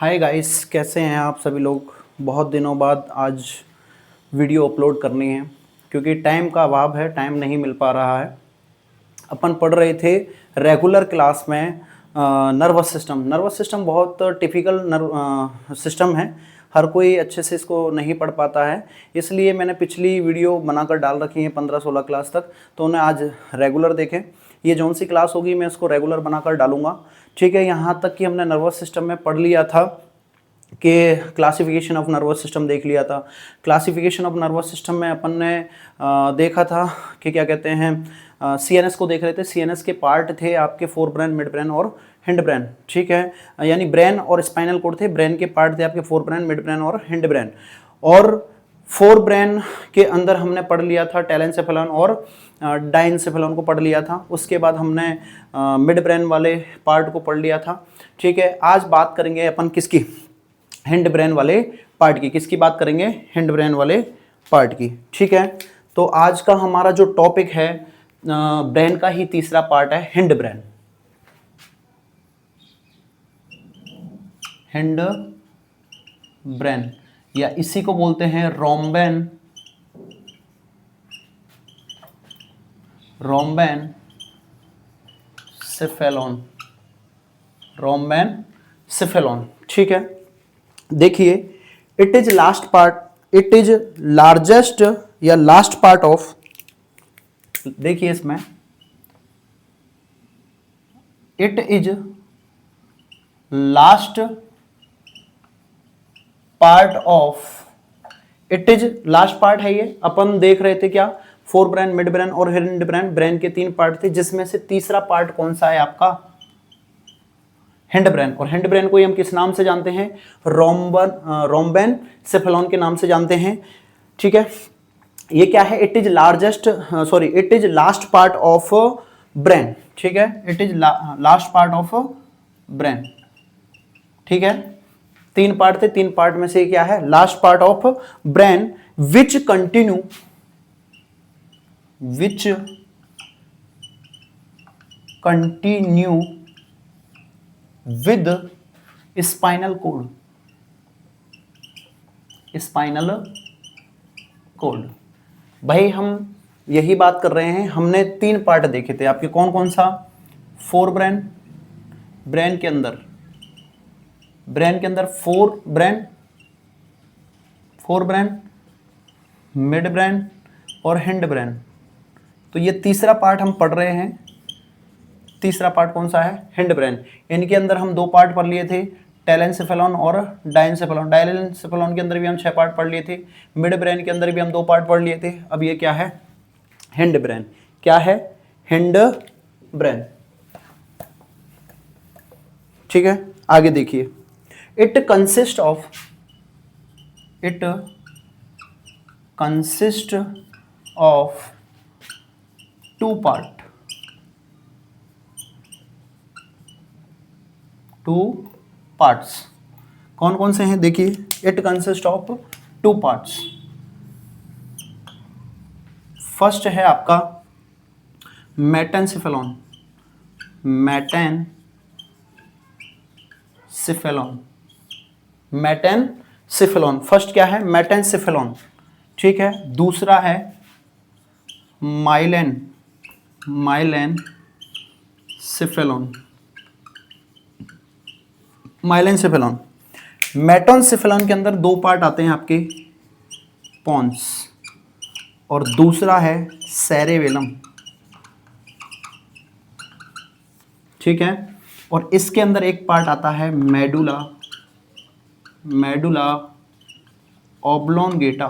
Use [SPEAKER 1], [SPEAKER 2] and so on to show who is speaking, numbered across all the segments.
[SPEAKER 1] Hi guys, कैसे हैं आप सभी लोग। बहुत दिनों बाद आज वीडियो अपलोड करनी है क्योंकि टाइम का अभाव है, टाइम नहीं मिल पा रहा है। अपन पढ़ रहे थे रेगुलर क्लास में नर्वस सिस्टम बहुत टिपिकल सिस्टम है। हर कोई अच्छे से इसको नहीं पढ़ पाता है, इसलिए मैंने पिछली वीडियो बनाकर डाल रखी है 15-16 क्लास तक, तो उन्हें आज रेगुलर देखें। ये जौन सी क्लास होगी मैं उसको रेगुलर बनाकर डालूंगा। ठीक है, यहाँ तक कि हमने नर्वस सिस्टम में पढ़ लिया था कि क्लासिफिकेशन ऑफ नर्वस सिस्टम देख लिया था। क्लासिफिकेशन ऑफ नर्वस सिस्टम में अपन ने देखा था कि क्या कहते हैं, सीएनएस को देख रहे थे। सीएनएस के पार्ट थे आपके फोर ब्रेन, मिड ब्रेन और हिंड ब्रेन। ठीक है, यानी ब्रेन और स्पाइनल कोड थे। ब्रेन के पार्ट थे आपके फोर ब्रेन, मिड ब्रेन और हिंड ब्रेन। और फोर ब्रेन के अंदर हमने पढ़ लिया था टेलेंसेफेलॉन और डाइनसेफेलॉन को पढ़ लिया था। उसके बाद हमने मिड ब्रेन वाले पार्ट को पढ़ लिया था। ठीक है, आज बात करेंगे अपन किसकी, हिंड ब्रेन वाले पार्ट की। किसकी बात करेंगे, हिंड ब्रेन वाले पार्ट की। ठीक है, तो आज का हमारा जो टॉपिक है ब्रेन का ही तीसरा पार्ट है हिंड ब्रेन। हिंड ब्रेन या इसी को बोलते हैं रोम्बेन सेफेलॉन। रोम्बेन सेफेलॉन। ठीक है, देखिए it is last part, it is largest या लास्ट पार्ट ऑफ, देखिए इसमें it is last part of, it is last part है। ये अपन देख रहे थे क्या, फोर ब्रेन, मिड ब्रेन और हिंड ब्रेन। ब्रेन के 3 पार्ट थे जिसमें से तीसरा पार्ट कौन सा है आपका, हिंड ब्रेन। और हिंड ब्रेन को हम किस नाम से जानते हैं, रोम्बेन सेफेलॉन के नाम से जानते हैं। ठीक है, ये क्या है, it is it is last part of brain. ठीक है, it is last part of brain. ठीक है, 3 पार्ट थे, 3 पार्ट में से क्या है, last part of brain which continue with spinal cord. भाई हम यही बात कर रहे हैं, हमने 3 पार्ट देखे थे आपके, कौन कौन सा, फोर ब्रेन, ब्रेन के अंदर फोर ब्रेन, मिड ब्रेन और हिंड ब्रेन। तो ये तीसरा पार्ट हम पढ़ रहे हैं। तीसरा पार्ट कौन सा है, हिंड ब्रेन। इनके अंदर हम 2 पार्ट पढ़ लिए थे, टेलेंसेफेलॉन और डाइनसेफेलॉन। डाइनसेफेलॉन के अंदर भी हम 6 पार्ट पढ़ लिए थे, मिड ब्रेन के अंदर भी हम 2 पार्ट पढ़ लिए थे। अब ये क्या है, हिंड ब्रेन। क्या है, हिंड ब्रेन। ठीक है, आगे देखिए, इट कंसिस्ट ऑफ 2 पार्ट्स। कौन कौन से हैं, देखिए, it consist of 2 parts. First है आपका मेटेनसेफेलॉन। फर्स्ट क्या है, मेटेनसेफेलॉन। ठीक है, दूसरा है माइलेनसेफेलॉन। मेटेनसेफेलॉन के अंदर 2 पार्ट आते हैं आपके, पॉन्स, और दूसरा है सेरेबेलम। ठीक है, और इसके अंदर एक पार्ट आता है मेडुला ऑब्लोंगेटा।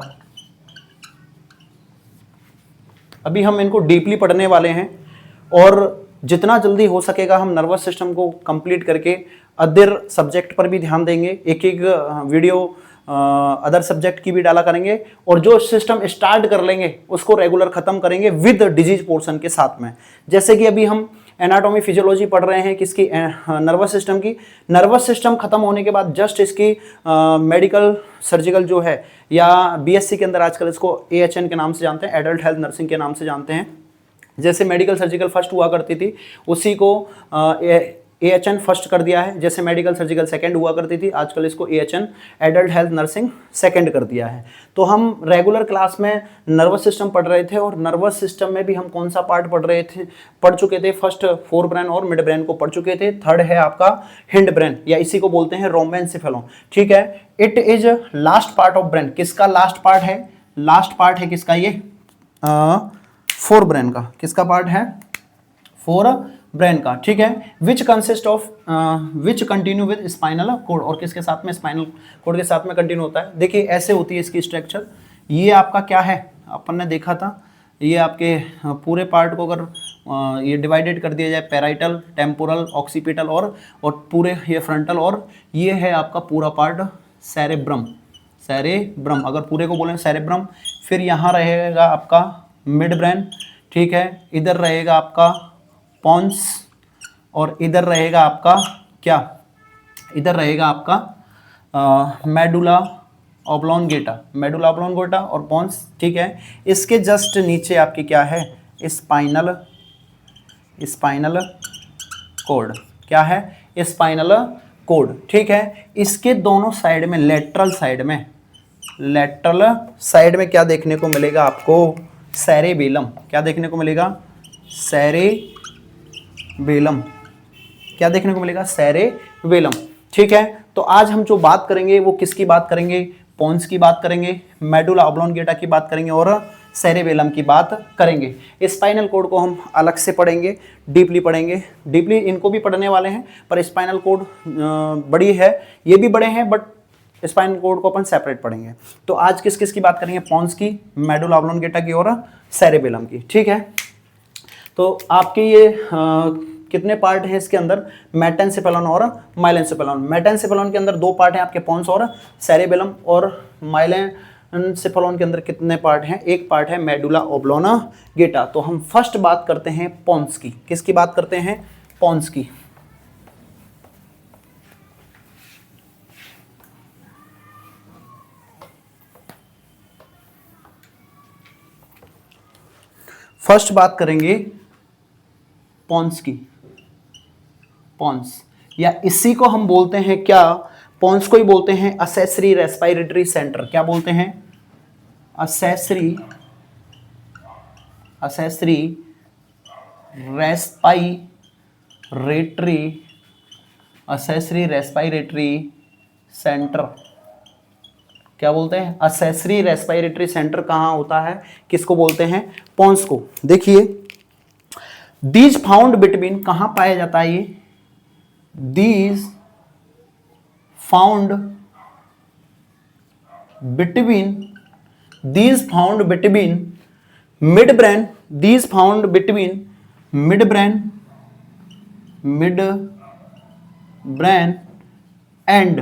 [SPEAKER 1] अभी हम इनको डीपली पढ़ने वाले हैं और जितना जल्दी हो सकेगा हम नर्वस सिस्टम को कंप्लीट करके अदर सब्जेक्ट पर भी ध्यान देंगे। एक वीडियो अदर सब्जेक्ट की भी डाला करेंगे, और जो सिस्टम स्टार्ट कर लेंगे उसको रेगुलर खत्म करेंगे विद डिजीज पोर्शन के साथ में। जैसे कि अभी हम एनाटॉमी फिजियोलॉजी पढ़ रहे हैं किसकी, नर्वस सिस्टम की। नर्वस सिस्टम खत्म होने के बाद जस्ट इसकी मेडिकल सर्जिकल जो है, या बीएससी के अंदर आजकल इसको एएचएन के नाम से जानते हैं, एडल्ट हेल्थ नर्सिंग के नाम से जानते हैं। जैसे मेडिकल सर्जिकल फर्स्ट हुआ करती थी, उसी को AHN फर्स्ट कर दिया है, जैसे मेडिकल सर्जिकल सेकंड हुआ करती थी, आजकल इसको AHN adult health nursing second कर दिया है। तो हम रेगुलर क्लास में नर्वस सिस्टम पढ़ रहे थे, और नर्वस सिस्टम में भी हम कौन सा पार्ट पढ़ चुके थे? फर्स्ट फोर ब्रेन और मिड ब्रेन को पढ़ चुके थे। थर्ड है आपका हिंड ब्रेन, या इसी को बोलते हैं रोम्बेनसेफेलॉन, ठीक है। It is last part of brain. किसका लास्ट पार्ट है? लास्ट पार्ट है किसका? ये फोर ब्रेन का। किसका पार्ट है? फोर ब्रेन का, ठीक है। Which consist of which continue with spinal cord, और किसके साथ में? स्पाइनल कोड के साथ में कंटिन्यू होता है। देखिए ऐसे होती है इसकी स्ट्रक्चर। ये आपका क्या है? अपन ने देखा था, ये आपके पूरे पार्ट को अगर ये डिवाइडेड कर दिया जाए, पैराइटल, टेम्पोरल, ऑक्सीपिटल और पूरे ये फ्रंटल, और ये है आपका पूरा पार्ट सेरेब्रम। सेरेब्रम अगर पूरे को बोलें सेरेब्रम। फिर यहाँ रहेगा आपका मिड ब्रेन, ठीक है। इधर रहेगा आपका पॉन्स, और इधर रहेगा आपका क्या? इधर रहेगा आपका मेडुला ऑब्लोंगेटा, मेडुला ऑब्लोंगेटा और पॉन्स, ठीक है। इसके जस्ट नीचे आपकी क्या है? Spinal cord. क्या है? स्पाइनल कोड, ठीक है। इसके दोनों साइड में, लेटरल साइड में क्या देखने को मिलेगा आपको? सेरेबेलम। क्या देखने को मिलेगा? सेरेबेलम। क्या देखने को मिलेगा? सेरेबेलम, ठीक है। तो आज हम जो बात करेंगे वो किसकी बात करेंगे? पॉन्स की बात करेंगे, मेडुला ऑब्लोंगेटा की बात करेंगे, और सेरेबेलम की बात करेंगे। स्पाइनल कोड को हम अलग से पढ़ेंगे, डीपली पढ़ेंगे। डीपली इनको भी पढ़ने वाले हैं, पर स्पाइनल कोड बड़ी है, ये भी बड़े हैं, बट स्पाइनल कोड को अपन सेपरेट पढ़ेंगे। तो आज किस किस की बात करेंगे? पॉन्स की, मेडुला ऑब्लोंगेटा की और सेरेबेलम की, ठीक है। तो आपके ये कितने पार्ट हैं इसके अंदर? मेटेनसेफेलॉन और माइलेनसेफेलॉन। मेटेनसेफेलॉन के अंदर दो पार्ट हैं आपके, पॉन्स और सेरेबेलम, और माइलेनसेफेलॉन के अंदर कितने पार्ट हैं? एक पार्ट है मेडुला ऑब्लोंगेटा। तो हम फर्स्ट बात करते हैं पॉन्स की। किसकी बात करते हैं? पॉन्स की। फर्स्ट बात करेंगे पॉन्स की। पॉन्स, या इसी को हम बोलते हैं क्या? पॉन्स को ही बोलते हैं असेसरी रेस्पिरेटरी सेंटर। क्या बोलते हैं? Accessory respiratory centre. क्या बोलते हैं? असेसरी रेस्पिरेटरी सेंटर कहाँ होता है? किसको बोलते हैं? पॉन्स को। देखिए दीज फाउंड बिटवीन, कहाँ पाया जाता है ये? These found between mid brain, these found between mid brain and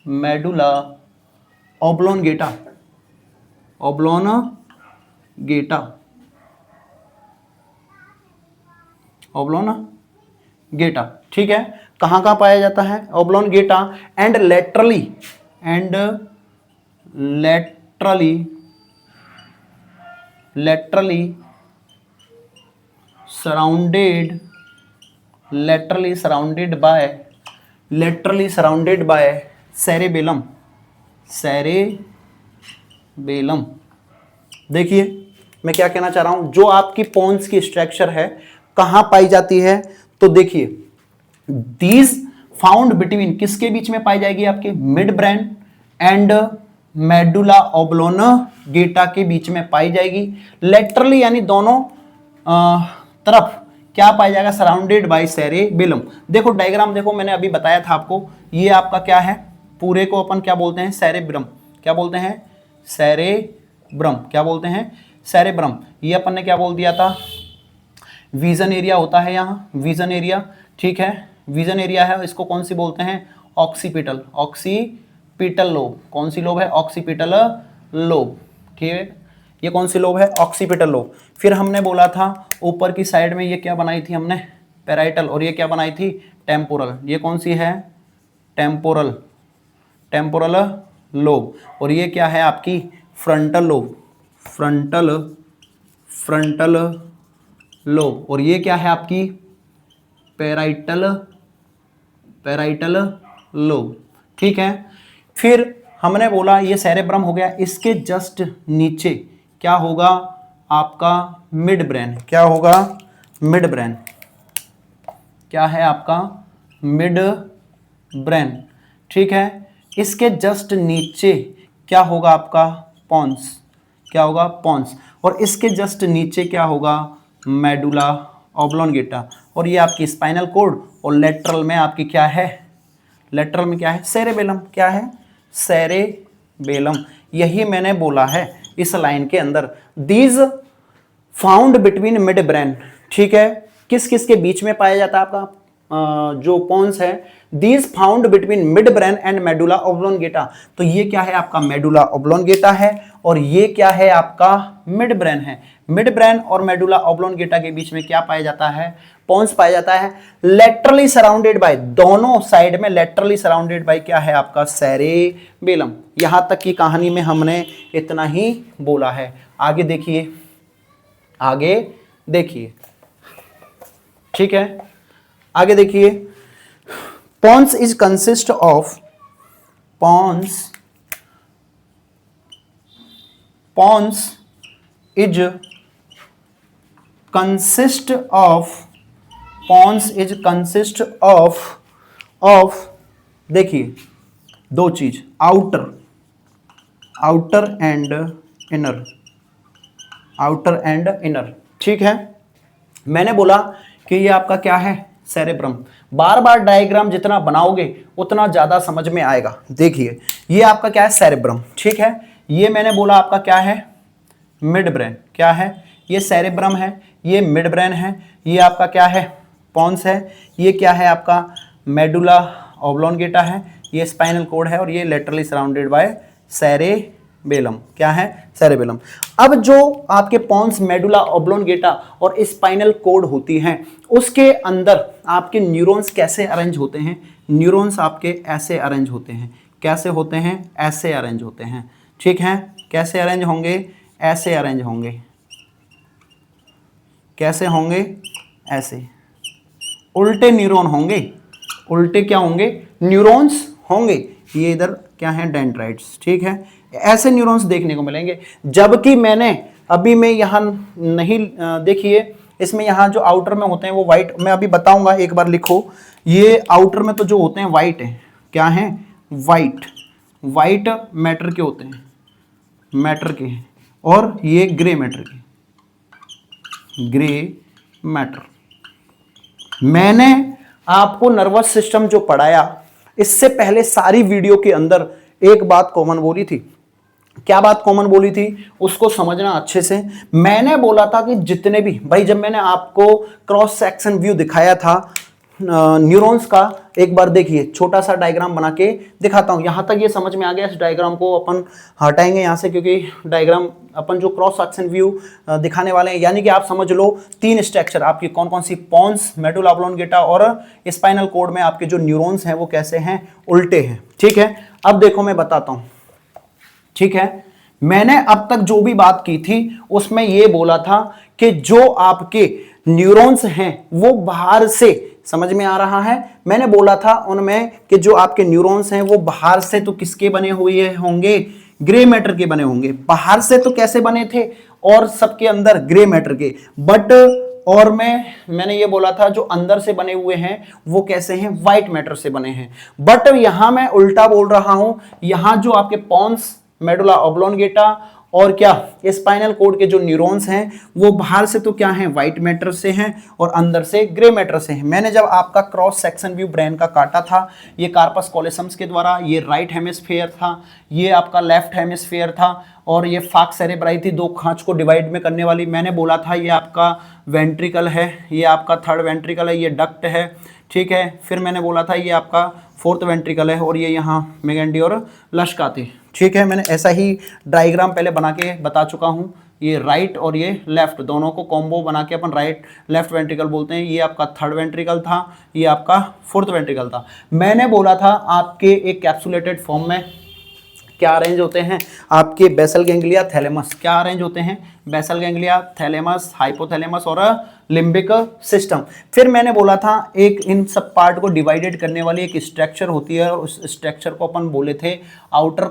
[SPEAKER 1] medulla oblongata, ठीक है। कहाँ कहाँ पाया जाता है? Oblongata and laterally surrounded by cerebellum. देखिए मैं क्या कहना चाह रहा हूं, जो आपकी पॉन्स की स्ट्रक्चर है कहां पाई जाती है? तो देखिए दीज फाउंड बिटवीन, किसके बीच में पाई जाएगी? आपके mid brain and medulla oblongata के बीच में पाई जाएगी। लेटरली यानी दोनों तरफ क्या पाया जाएगा? Surrounded by cerebellum. देखो डायग्राम देखो, मैंने अभी बताया था आपको, ये आपका क्या है? पूरे को अपन क्या बोलते हैं? सेरेब्रम। क्या बोलते हैं? सेरेब्रम। क्या बोलते हैं? सेरेब्रम। ये अपन ने क्या बोल दिया था? विजन एरिया होता है यहाँ, विजन एरिया, ठीक है। विजन एरिया है, इसको कौन सी बोलते हैं? Occipital lobe. कौन सी लोब है? ऑक्सीपिटल लोब, ठीक है। ये कौन सी लोब है? Occipital lobe. फिर हमने बोला था ऊपर की साइड में ये क्या बनाई थी हमने? पैराइटल। और ये क्या बनाई थी? टेम्पोरल। ये कौन सी है? Temporal lobe. और ये क्या है आपकी? Frontal lobe. फ्रंटल लोब, और ये क्या है आपकी पैराइटल लोब। ठीक है, फिर हमने बोला ये सेरेब्रम हो गया, इसके जस्ट नीचे क्या होगा आपका मिड ब्रेन। क्या होगा मिड ब्रेन, क्या है आपका मिड ब्रेन। ठीक है, इसके जस्ट नीचे क्या होगा आपका पॉन्स, क्या होगा पॉन्स, और इसके जस्ट नीचे क्या होगा मेडुला ऑब्लोंगेटा, और ये आपकी स्पाइनल कॉर्ड, और लेटरल में आपकी क्या है, लेटरल में क्या है सेरेबेलम। क्या है सेरेबेलम, यही मैंने बोला है इस लाइन के अंदर। These found between mid brain. ठीक है, किस किस के बीच में पाया जाता है आपका जो पॉन्स है, these found between mid brain and medulla oblongata. तो ये क्या है आपका मेडुला ऑब्लोंगेटा है, और ये क्या है आपका मिड ब्रेन है। मिड ब्रेन और मेडुला ऑब्लोंगेटा के बीच में क्या पाया जाता है पॉन्स पाया जाता है, लेटरली सराउंडेड बाय, दोनों साइड में लेटरली सराउंडेड बाय क्या है आपका सेरेबेलम। यहां तक की कहानी में हमने इतना ही बोला है। आगे देखिए, आगे देखिए, ठीक है, आगे देखिए, pons is consist of, pons is consist of देखिए दो चीज, आउटर एंड इनर। ठीक है, मैंने बोला कि ये आपका क्या है सेरेब्रम। बार बार डायग्राम जितना बनाओगे उतना ज्यादा समझ में आएगा। देखिए ये आपका क्या है सेरेब्रम। ठीक है, ये मैंने बोला आपका क्या है मिड ब्रेन। क्या है ये सेरेब्रम है, ये मिड ब्रेन है, ये आपका क्या है पॉन्स है, ये क्या है आपका मेडुला ऑब्लोंगेटा है, ये स्पाइनल कॉर्ड है, और ये लेटरली सराउंडेड बाय सेरेबेलम। क्या है सेरेबेलम। अब जो आपके पॉन्स मेडुला ऑब्लोंगेटा और स्पाइनल कॉर्ड होती हैं, उसके अंदर आपके न्यूरॉन्स कैसे अरेंज होते हैं, न्यूरॉन्स आपके ऐसे अरेंज होते हैं। कैसे होते हैं, ऐसे अरेंज होते हैं। ठीक है, कैसे अरेंज होंगे, ऐसे अरेंज होंगे। कैसे होंगे, ऐसे उल्टे न्यूरॉन होंगे, उल्टे क्या होंगे न्यूरॉन्स होंगे। ये इधर क्या है डेंड्राइट्स। ठीक है, ऐसे न्यूरॉन्स देखने को मिलेंगे। जबकि मैंने अभी में यहाँ नहीं देखिए, इसमें यहाँ जो आउटर में होते हैं वो वाइट, मैं अभी बताऊंगा, एक बार लिखो। ये आउटर में तो जो होते हैं वाइट है, क्या है वाइट, वाइट मैटर के होते हैं, मैटर के, और ये ग्रे मैटर के, ग्रे मैटर। मैंने आपको नर्वस सिस्टम जो पढ़ाया, इससे पहले सारी वीडियो के अंदर एक बात कॉमन बोली थी। क्या बात कॉमन बोली थी उसको समझना अच्छे से। मैंने बोला था कि जितने भी भाई, जब मैंने आपको क्रॉस सेक्शन व्यू दिखाया था न्यूरॉन्स का, एक बार देखिए छोटा सा डायग्राम बना के दिखाता हूं। यहां तक ये समझ में आ गया। इस डायग्राम को अपन हटाएंगे यहां से, क्योंकि डायग्राम अपन जो क्रॉस सेक्शन व्यू दिखाने वाले हैं, यानी कि आप समझ लो तीन स्ट्रक्चर आपकी कौन कौन सी, पॉन्स, मेडुला ऑब्लोंगेटा और स्पाइनल कॉर्ड में आपके जो न्यूरॉन्स हैं वो कैसे हैं, उल्टे हैं। ठीक है, अब देखो मैं बताता हूं। ठीक है, मैंने अब तक जो भी बात की थी उसमें यह बोला था कि जो आपके न्यूरॉन्स हैं वो बाहर से, समझ में आ रहा है, मैंने बोला था उनमें कि जो आपके न्यूरॉन्स हैं वो बाहर से तो किसके बने हुए होंगे, ग्रे मैटर के बने होंगे। बाहर से तो कैसे बने थे, और सबके अंदर ग्रे मैटर के, बट और मैंने ये बोला था जो अंदर से बने हुए हैं वो कैसे हैं, व्हाइट मैटर से बने हैं। बट यहां मैं उल्टा बोल रहा हूं। यहां जो आपके पॉन्स, मेडुला ऑब्लोंगेटा और क्या स्पाइनल कॉर्ड के जो न्यूरॉन्स हैं वो बाहर से तो क्या हैं, व्हाइट मैटर से हैं, और अंदर से ग्रे मैटर से हैं। मैंने जब आपका क्रॉस सेक्शन व्यू ब्रेन का काटा था, ये कार्पस कॉलोसम्स के द्वारा, ये राइट हेमिस्फीयर था, ये आपका लेफ्ट हेमिस्फीयर था, और ये फाक्स सेरेब्राई थी, दो खांच को डिवाइड में करने वाली। मैंने बोला था ये आपका वेंट्रिकल है, ये आपका थर्ड वेंट्रिकल है, ये डक्ट है। ठीक है, फिर मैंने बोला था ये आपका फोर्थ वेंट्रिकल है, और ये यहाँ मेगेंडी और लश्का थे। ठीक है, मैंने ऐसा ही डायग्राम पहले बना के बता चुका हूँ। ये राइट और ये लेफ्ट दोनों को कॉम्बो बना के अपन राइट लेफ्ट वेंट्रिकल बोलते हैं। ये आपका थर्ड वेंट्रिकल था, ये आपका फोर्थ वेंट्रिकल था। मैंने बोला था आपके एक कैप्सुलेटेड फॉर्म में क्या अरेंज होते हैं, आपके बेसल गैंग्लिया, थैलेमस क्या अरेंज होते हैं, बेसल गैंग्लिया, थैलेमस, हाइपोथैलेमस और लिम्बिक सिस्टम। फिर मैंने बोला था एक इन सब पार्ट को डिवाइडेड करने वाली एक स्ट्रक्चर होती है, उस स्ट्रक्चर को अपन बोले थे आउटर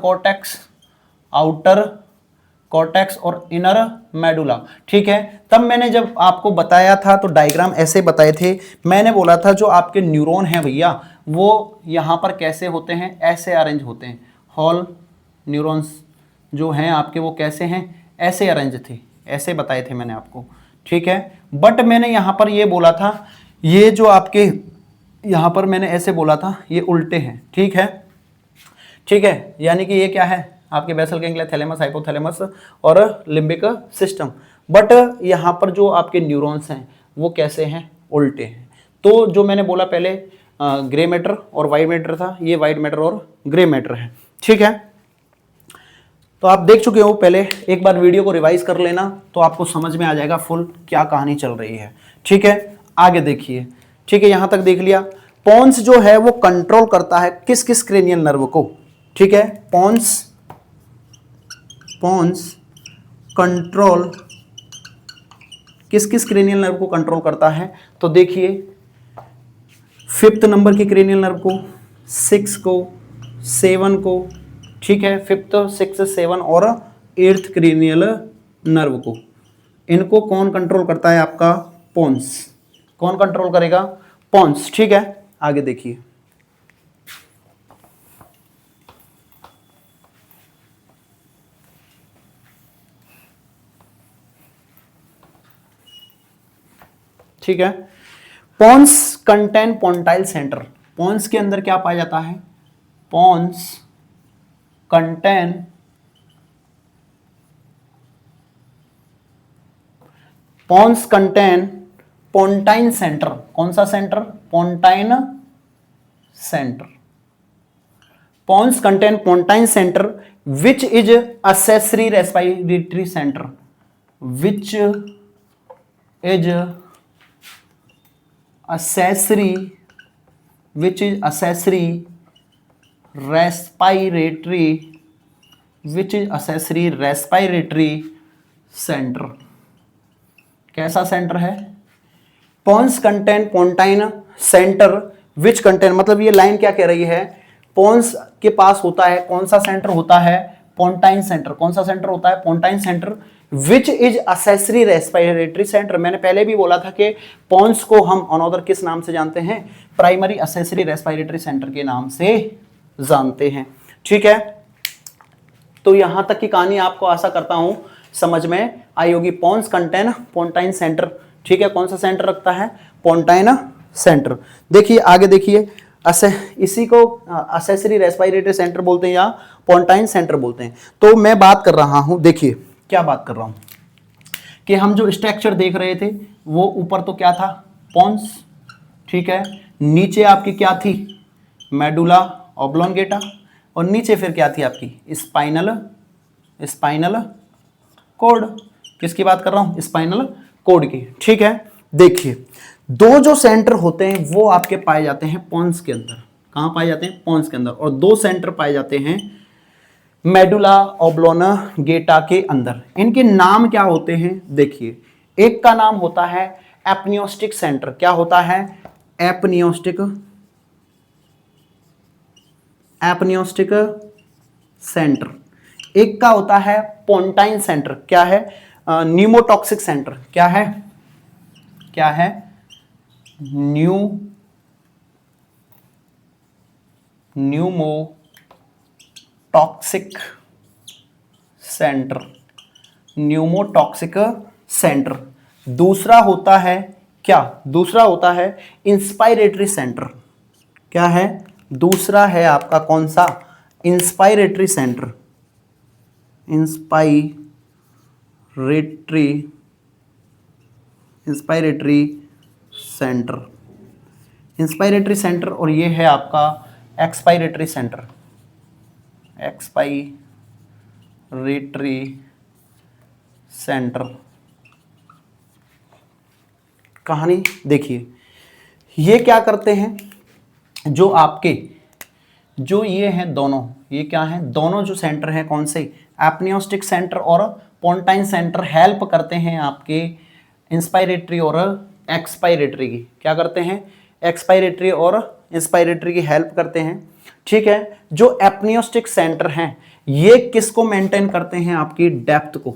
[SPEAKER 1] कॉर्टेक्स और इनर मेडुला। ठीक है, तब मैंने जब आपको बताया था तो डायग्राम ऐसे बताए थे। मैंने बोला था जो आपके न्यूरॉन हैं भैया वो यहाँ पर कैसे होते हैं, ऐसे अरेंज होते हैं। हॉल न्यूरॉन्स जो हैं आपके वो कैसे हैं, ऐसे अरेंज थे, ऐसे बताए थे मैंने आपको। ठीक है, बट मैंने यहाँ पर ये बोला था ये जो आपके यहाँ पर मैंने ऐसे बोला था ये उल्टे हैं। ठीक है, यानी कि ये क्या है आपके बेसल गैंग्लिया, थैलेमस, हाइपोथैलेमस और लिम्बिक सिस्टम। बट यहाँ पर जो आपके न्यूरॉन्स हैं वो कैसे हैं, उल्टे हैं। तो जो मैंने बोला पहले ग्रे मैटर और वाइट मैटर था, ये वाइट मैटर और ग्रे मैटर है। ठीक है, तो आप देख चुके हो, पहले एक बार वीडियो को रिवाइज कर लेना तो आपको समझ में आ जाएगा फुल क्या कहानी चल रही है। ठीक है, आगे देखिए। ठीक है, यहां तक देख लिया। पोन्स जो है वो कंट्रोल करता है किस किस क्रेनियल नर्व को। ठीक है, पोन्स कंट्रोल किस किस क्रेनियल नर्व को कंट्रोल करता है, तो देखिए 5th नंबर के क्रेनियल नर्व को, 6 को, 7 को। ठीक है, 5th, 6th, 7 और 8th क्रेनियल नर्व को, इनको कौन कंट्रोल करता है, आपका पोन्स। कौन कंट्रोल करेगा, पोन्स। ठीक है, आगे देखिए। ठीक है, पोन्स कंटेन पोन्टाइल सेंटर। पोन्स के अंदर क्या पाया जाता है, पोन्स कंटेन पोन्टाइन सेंटर। कौन सा centre, pontine centre. Pons contain pontine centre which is accessory respiratory centre, which is accessory respiratory center। कैसा सेंटर है, pons contain pontine centre which contain, मतलब ये लाइन क्या कह रही है, पोन्स के पास होता है कौन सा सेंटर होता है, पोन्टाइन सेंटर। कौन सा सेंटर होता है, pontine centre which is accessory respiratory centre. मैंने पहले भी बोला था कि पोन्स को हम अनोदर किस नाम से जानते हैं, प्राइमरी असेसरी रेस्पिरेटरी सेंटर के नाम से जानते हैं। ठीक है, तो यहां तक की कहानी आपको आशा करता हूं समझ में आई होगी। Pons contain pontine centre. ठीक है, कौन सा सेंटर रखता है, पोन्टाइन सेंटर। देखिए आगे देखिए, इसी को असेसरी रेस्पिरेटरी सेंटर बोलते हैं या पोन्टाइन सेंटर बोलते हैं। तो मैं बात कर रहा हूं, देखिए क्या बात कर रहा हूं कि हम जो स्ट्रक्चर देख रहे थे वो ऊपर तो क्या था, पोन्स। ठीक है, नीचे आपकी क्या थी, मेडुला ऑब्लोंगेटा, और नीचे फिर क्या थी आपकी स्पाइनल कॉर्ड। किसकी बात कर रहा हूं, स्पाइनल कॉर्ड की। ठीक है, देखिए दो जो सेंटर होते हैं वो आपके पाए जाते हैं पोन्स के अंदर। कहां पाए जाते हैं, पोन्स के अंदर। और दो सेंटर पाए जाते हैं मेडुला ऑब्लोंगेटा के अंदर। इनके नाम क्या होते हैं, देखिए एक का नाम होता है एपनियोस्टिक सेंटर। क्या होता है, एपनियोस्टिक सेंटर। एक का होता है पोन्टाइन सेंटर। क्या है, न्यूमोटॉक्सिक सेंटर। क्या है न्यूमोटॉक्सिक सेंटर। दूसरा होता है क्या, दूसरा होता है इंस्पायरेटरी सेंटर। क्या है, दूसरा है आपका कौन सा, इंस्पायरेटरी सेंटर। Inspiratory centre. और ये है आपका एक्सपायरेटरी सेंटर। कहानी देखिए, ये क्या करते हैं, जो आपके जो ये हैं दोनों, ये क्या है, दोनों जो सेंटर हैं कौन से, एपनियोस्टिक सेंटर और पोंटाइन सेंटर हेल्प करते हैं आपके इंस्पायरेटरी और एक्सपायरेटरी की, क्या करते हैं, एक्सपायरेटरी और इंस्पायरेटरी की हेल्प करते हैं। ठीक है, जो एपनियोस्टिक सेंटर हैं ये किसको मेंटेन करते हैं, आपकी डेप्थ को,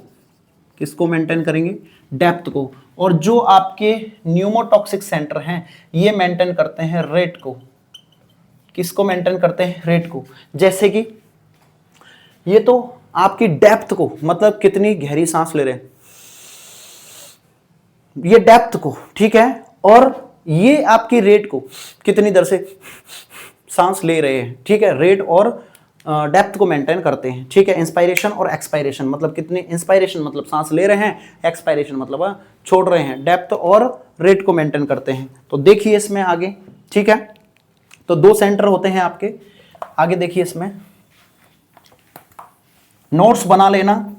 [SPEAKER 1] किसको मेंटेन करेंगे, डेप्थ को, और जो आपके न्यूमोटॉक्सिक सेंटर हैं ये मेंटेन करते हैं रेट को, किसको मेंटेन करते हैं, रेट को। जैसे कि ये तो आपकी डेप्थ को, मतलब कितनी गहरी सांस ले रहे हैं, ये डेप्थ को, ठीक है, और ये आपकी रेट को, कितनी देर से सांस ले रहे हैं, ठीक है, रेट और डेप्थ को मेंटेन करते हैं। ठीक है, इंस्पायरेशन और एक्सपायरेशन, मतलब कितनी, इंस्पायरेशन मतलब सांस ले रहे हैं, एक्सपायरेशन मतलब छोड़ रहे हैं, डेप्थ और रेट को मेंटेन करते हैं। तो देखिए इसमें आगे, ठीक है, तो दो सेंटर होते हैं आपके, आगे देखिए इसमें नोट्स बना लेना,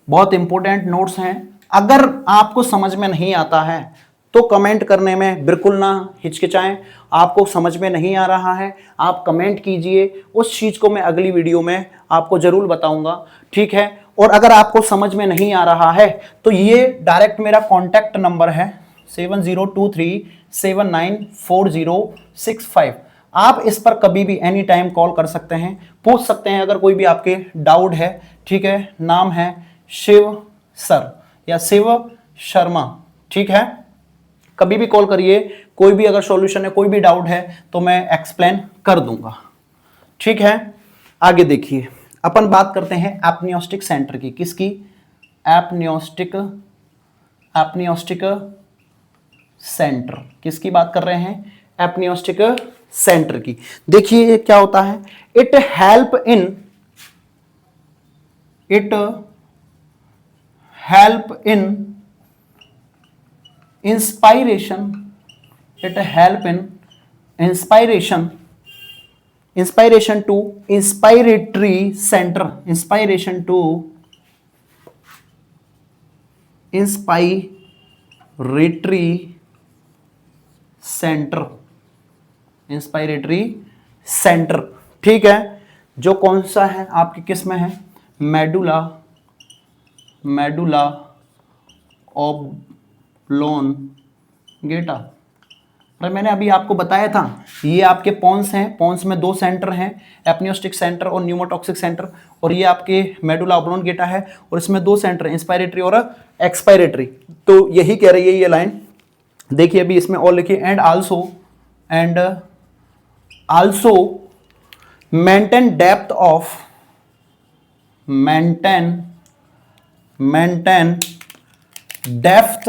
[SPEAKER 1] बहुत इंपॉर्टेंट नोट्स हैं। अगर आपको समझ में नहीं आता है तो कमेंट करने में बिल्कुल ना हिचकिचाएं, आपको समझ में नहीं आ रहा है आप कमेंट कीजिए, उस चीज़ को मैं अगली वीडियो में आपको ज़रूर बताऊंगा। ठीक है, और अगर आपको समझ में नहीं आ रहा है तो ये डायरेक्ट मेरा कॉन्टैक्ट नंबर है 7023794065, आप इस पर कभी भी एनी टाइम कॉल कर सकते हैं, पूछ सकते हैं अगर कोई भी आपके डाउट है। ठीक है, नाम है शिव सर या शिव शर्मा। ठीक है, कभी भी कॉल करिए, कोई भी अगर सॉल्यूशन है, कोई भी डाउट है तो मैं एक्सप्लेन कर दूंगा। ठीक है, आगे देखिए अपन बात करते हैं एपनियोस्टिक सेंटर की, किसकी, एपनियोस्टिक, एपनियोस्टिक सेंटर, किसकी बात कर रहे हैं, एपनियोस्टिक सेंटर की। देखिए क्या होता है, it help in inspiration, it help in inspiration, inspiration to inspiratory centre, inspiration to inspiratory centre, inspiratory centre. ठीक है, जो कौन सा है आपकी किस में है, मेडुला, मेडुला ऑब्लोंगेटा। अरे मैंने अभी आपको बताया था ये आपके पॉन्स हैं, पॉन्स में दो सेंटर हैं, एपनियोस्टिक सेंटर और न्यूमोटॉक्सिक सेंटर, और ये आपके मेडुला ऑब्लोंगेटा है और इसमें दो सेंटर हैं, इंस्पायरेटरी और एक्सपायरेटरी। तो यही कह रही है ये लाइन, देखिए अभी इसमें और लिखिए, and also maintain depth of, maintain depth,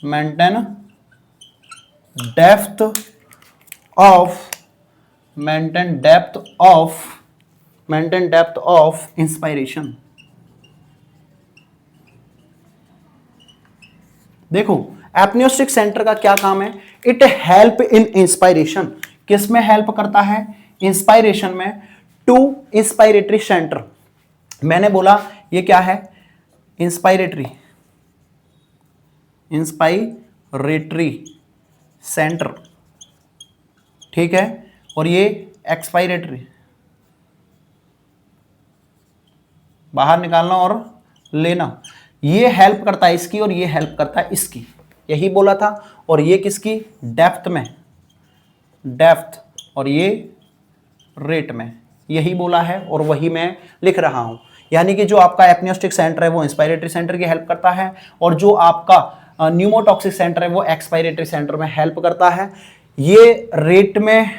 [SPEAKER 1] maintain depth of inspiration. देखो एपनियोस्टिक सेंटर का क्या काम है, इट हेल्प इन इंस्पायरेशन, किस में हेल्प करता है, इंस्पायरेशन में, टू इंस्पायरेटरी सेंटर। मैंने बोला ये क्या है, इंस्पायरेटरी सेंटर, ठीक है, और ये एक्सपायरेटरी, बाहर निकालना और लेना, ये हेल्प करता है इसकी और ये हेल्प करता है इसकी, यही बोला था। और ये किसकी, डेप्थ में, डेप्थ, और ये रेट में, यही बोला है और वही मैं लिख रहा हूं। यानी कि जो आपका एपनियोस्टिक सेंटर है वो इंस्पायरेटरी सेंटर की हेल्प करता है, और जो आपका न्यूमोटॉक्सिक सेंटर है वो एक्सपायरेटरी सेंटर में हेल्प करता है। ये रेट में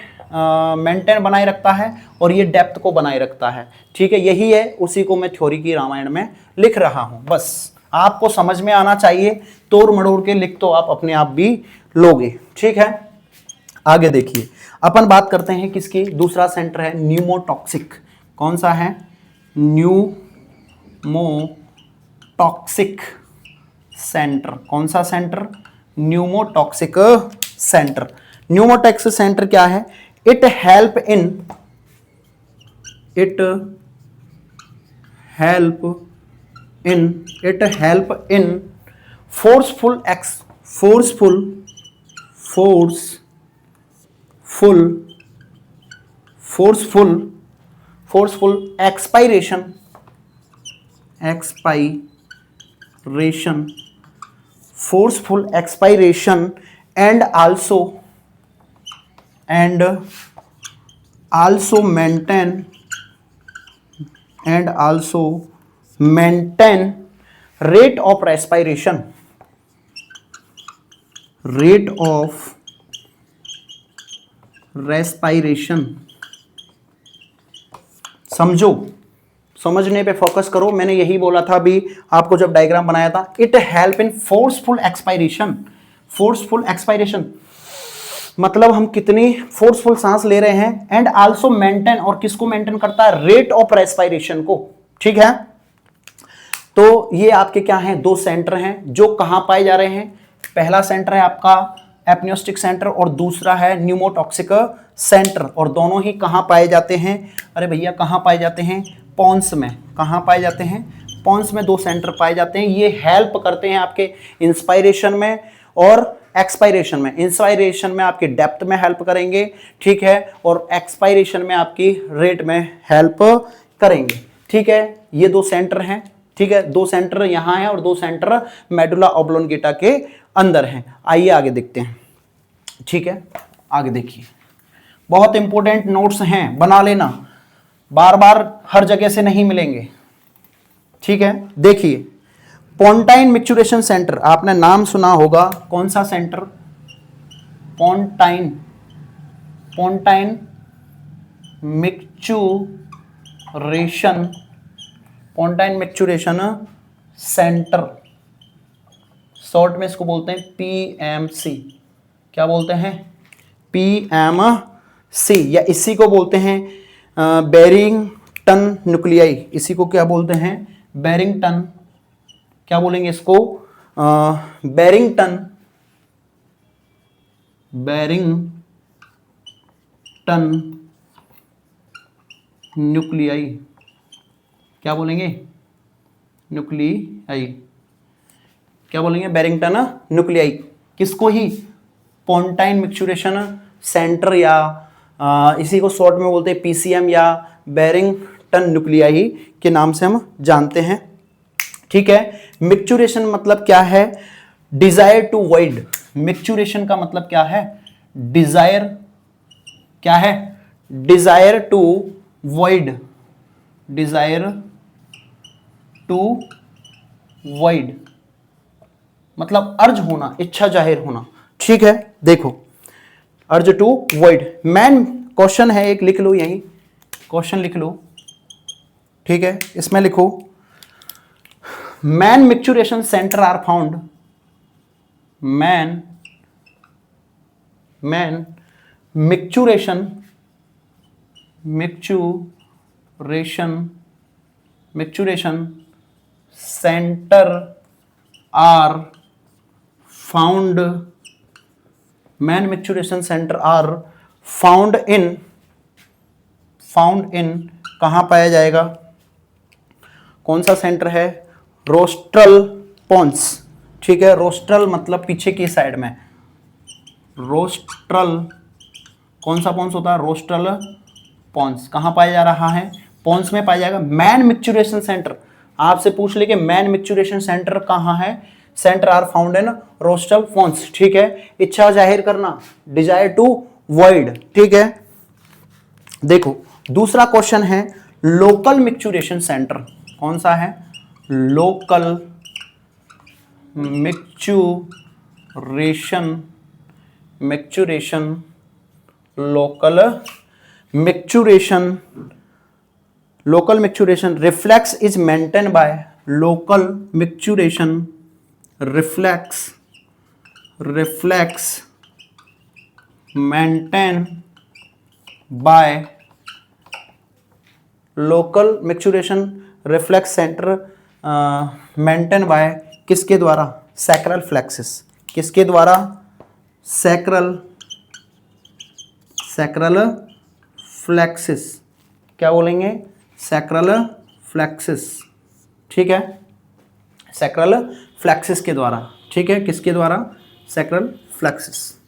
[SPEAKER 1] मेंटेन बनाए रखता है और ये डेप्थ को बनाए रखता है। ठीक है, यही है, उसी को मैं थ्योरी की रामायण में लिख रहा हूं। बस आपको समझ में आना चाहिए, तोड़ मड़ोड़ के लिख तो आप अपने आप भी लोगे। ठीक है, आगे देखिए अपन बात करते हैं किसकी, दूसरा सेंटर है न्यूमोटॉक्सिक। कौन सा है, न्यूमोटॉक्सिक सेंटर। कौन सा centre, pneumotaxic centre. Pneumotaxic centre क्या है, it help in forceful forceful expiration forceful expiration and also maintain rate of respiration। समझने पे फोकस करो। मैंने यही बोला था अभी आपको जब डायग्राम बनाया था, it help in forceful expiration मतलब हम कितनी फोर्सफुल सांस ले रहे हैं, एंड आल्सो मेंटेन, और किसको मेंटेन करता है, रेट ऑफ रेस्पिरेशन को। ठीक है, तो ये आपके क्या हैं, दो सेंटर हैं जो कहां पाए जा रहे हैं। पहला सेंटर है आपका एपनियोस्टिक सेंटर और दूसरा है न्यूमोटॉक्सिक सेंटर, और दोनों ही कहां पाए जाते हैं, अरे भैया कहां पाए जाते हैं, पॉन्स में। कहां पाए जाते हैं, पॉन्स में दो सेंटर पाए जाते हैं। ये हेल्प करते हैं आपके इंस्पायरेशन में और एक्सपायरेशन में। इंस्पायरेशन में आपकी डेप्थ में हेल्प करेंगे, ठीक है, और एक्सपायरेशन में आपकी रेट में हेल्प करेंगे। ठीक है, ये दो सेंटर हैं। ठीक है, दो सेंटर यहां है और दो सेंटर मेडुला ऑब्लोंगेटा के अंदर हैं। आइए आगे देखते हैं। ठीक है, आगे देखिए, बहुत इंपॉर्टेंट नोट्स हैं, बना लेना, बार बार हर जगह से नहीं मिलेंगे। ठीक है, देखिए पोंटाइन मिक्चुरेशन सेंटर, आपने नाम सुना होगा, कौन सा सेंटर, पोंटाइन मिक्चुरेशन सेंटर, शॉर्ट में इसको बोलते हैं पीएमसी। क्या बोलते हैं, पीएमसी, या इसी को बोलते हैं बैरिंगटन न्यूक्लियाई। इसी को क्या बोलते हैं, बैरिंगटन, क्या बोलेंगे इसको, बैरिंगटन न्यूक्लियाई। क्या बोलेंगे, न्यूक्लियाई, क्या बोलेंगे, बैरिंगटन न्यूक्लियाई। किसको ही, पोंटाइन मिक्चुरेशन सेंटर, या इसी को शॉर्ट में बोलते हैं पीसीएम या बैरिंगटन न्यूक्लियाई के नाम से हम जानते हैं। ठीक है, मिक्चुरेशन मतलब क्या है, डिजायर टू वॉइड। मिक्चुरेशन का मतलब क्या है, डिजायर, क्या है, desire to void, desire to void मतलब अर्ज होना, इच्छा जाहिर होना। ठीक है, देखो urge to void, man question है एक, लिख लो, यही क्वेश्चन लिख लो। ठीक है, इसमें लिखो, main micturition centre are found, main micturition centre are found, main micturition centre are found in कहां पाया जाएगा, कौन सा सेंटर है, रोस्ट्रल पोन्स। ठीक है, रोस्ट्रल मतलब पीछे की साइड में, रोस्ट्रल, कौन सा पोन्स होता है, रोस्ट्रल पोन्स कहां पाया जा रहा है, पोन्स में पाया जाएगा। मैन मिक्चुरेशन सेंटर, आपसे पूछ ले कि मैन मिक्चुरेशन सेंटर कहां है, centre are found in rostral pons. ठीक है, इच्छा जाहिर करना, डिजायर टू वॉइड। ठीक है, देखो दूसरा क्वेश्चन है, लोकल मिक्चुरेशन सेंटर, कौन सा है, local local micturition reflex is maintain by, local micturition reflex maintain by, local micturition reflex centre maintain by किसके द्वारा, सैक्रल फ्लेक्सिस। किसके द्वारा, सैक्रल फ्लेक्सिस, क्या बोलेंगे, सैक्रल फ्लेक्सिस। ठीक है, सैक्रल फ्लेक्सिस के द्वारा। ठीक है, किसके द्वारा, sacral plexus.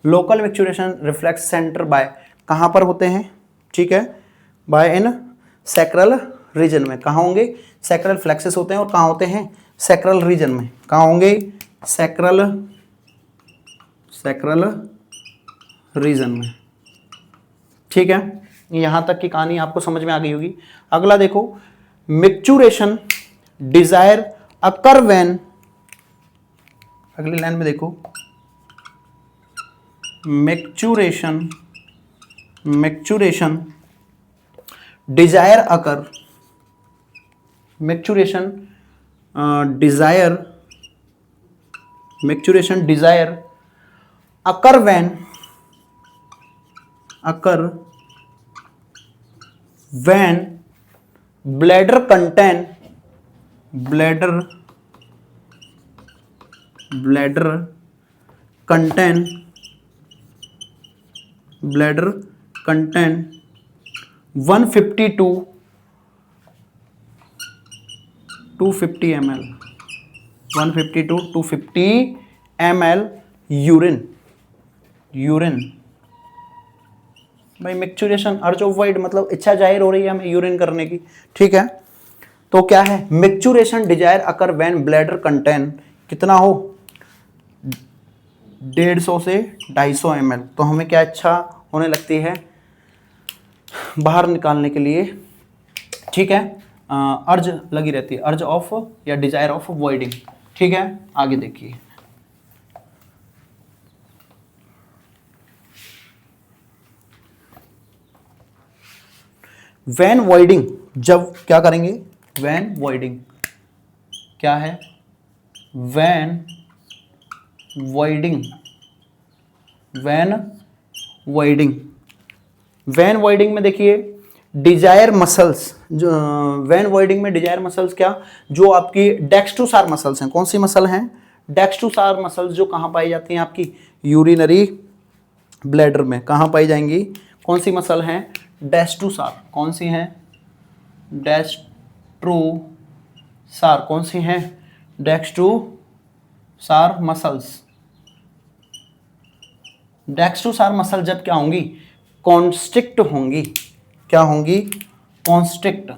[SPEAKER 1] Local micturition reflex centre by कहां पर होते हैं, ठीक है, बाय इन सैक्रल रीजन में। कहाँ होंगे? सैक्रल फ्लेक्सेस होते हैं और कहाँ होते हैं? सैक्रल रीजन में। कहाँ होंगे? सैक्रल रीजन में। ठीक है, यहां तक की कहानी आपको समझ में आ गई होगी। अगला देखो, मैच्योरेशन डिजायर अकर व्हेन, अगली लाइन में देखो, micturition desire occur, micturition desire occur when bladder contain 150 to 250 ml, 150 to 250 ml urine. भाई मैच्योरेशन अर्ज ऑफ वाइड मतलब इच्छा जाहिर हो रही है हमें यूरिन करने की। ठीक है, तो क्या है? Micturition desire occur when bladder contain कितना हो? 150 से 250 ml। तो हमें क्या इच्छा होने लगती है? बाहर निकालने के लिए। ठीक है, अर्ज लगी रहती है, अर्ज ऑफ या डिजायर ऑफ वॉइडिंग। ठीक है, आगे देखिए, वैन वॉइडिंग, जब क्या करेंगे? वैन वॉइडिंग क्या है? वैन वॉइडिंग में देखिए, डिजायर मसल्स, जो वैन वॉइडिंग में डिजायर मसल्स क्या? जो आपकी डेक्स्ट्रोसार मसल्स हैं। कौन सी मसल हैं? डेक्स्ट्रोसार मसल्स, जो कहाँ पाई जाती हैं? आपकी यूरिनरी ब्लैडर में। कहाँ पाई जाएंगी? कौन सी मसल हैं? डेक्स्ट्रोसार। कौन सी हैं? डेक्स्ट्रोसार। कौन सी हैं? डेक्स्ट्रोसार मसल्स। डेक्स्ट्रोसार मसल जब क्या होंगी? कॉन्स्ट्रिक्ट होंगी। क्या होंगी? कॉन्स्ट्रिक्ट।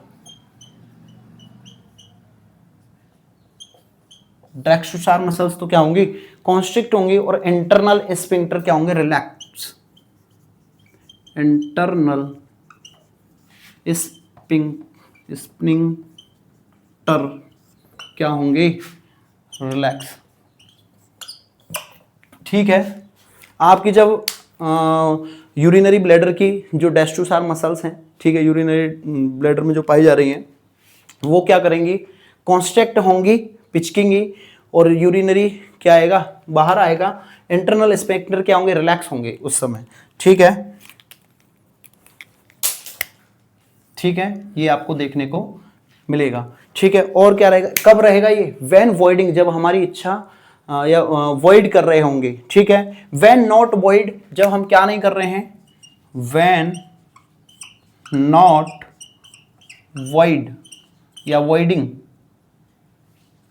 [SPEAKER 1] डेक्स्ट्रोसार मसल्स तो क्या होंगी? कॉन्स्ट्रिक्ट होंगी। और इंटरनल स्फिंक्टर क्या होंगे? रिलैक्स। इंटरनल स्फिंक्टर क्या होंगे? रिलैक्स। ठीक है, आपकी जब यूरिनरी ब्लैडर की जो डेक्स्ट्रोसार मसल्स हैं, ठीक है, यूरिनरी ब्लैडर में जो पाई जा रही हैं, वो क्या करेंगी? कॉन्स्ट्रिक्ट होंगी, पिचकेंगी, और यूरिनरी क्या आएगा? बाहर आएगा। इंटरनल स्फिंक्टर क्या होंगे? रिलैक्स होंगे उस समय। ठीक है, ये आपको देखने को मिलेगा। ठीक है, और क्या रहेगा? कब रहेगा ये? व्हेन वॉइडिंग, जब हमारी इच्छा या वॉइड कर रहे होंगे। ठीक है, व्हेन नॉट वॉइड, जब हम क्या नहीं कर रहे हैं? व्हेन नॉट वॉइड या वॉइडिंग,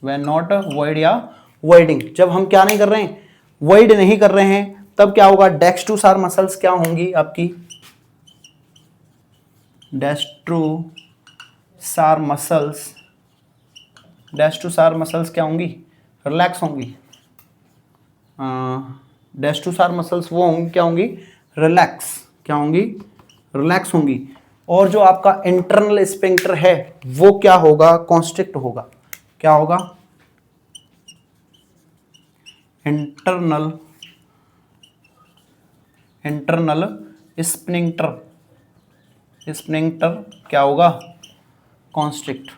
[SPEAKER 1] व्हेन नॉट वॉइड या वॉइडिंग, जब हम क्या नहीं कर रहे हैं? वॉइड नहीं कर रहे हैं, तब क्या होगा? डेक्स्ट्रोसार मसल्स क्या होंगी आपकी? डेक्स्ट्रोसार मसल्स क्या होंगी? रिलैक्स होंगी। डेक्स्ट्रोसार मसल्स वो होंगी, क्या होंगी? रिलैक्स। क्या होंगी? रिलैक्स होंगी। और जो आपका इंटरनल स्फिंक्टर है वो क्या होगा? कॉन्स्ट्रिक्ट होगा। क्या होगा? इंटरनल स्फिंक्टर क्या होगा? कॉन्स्ट्रिक्ट।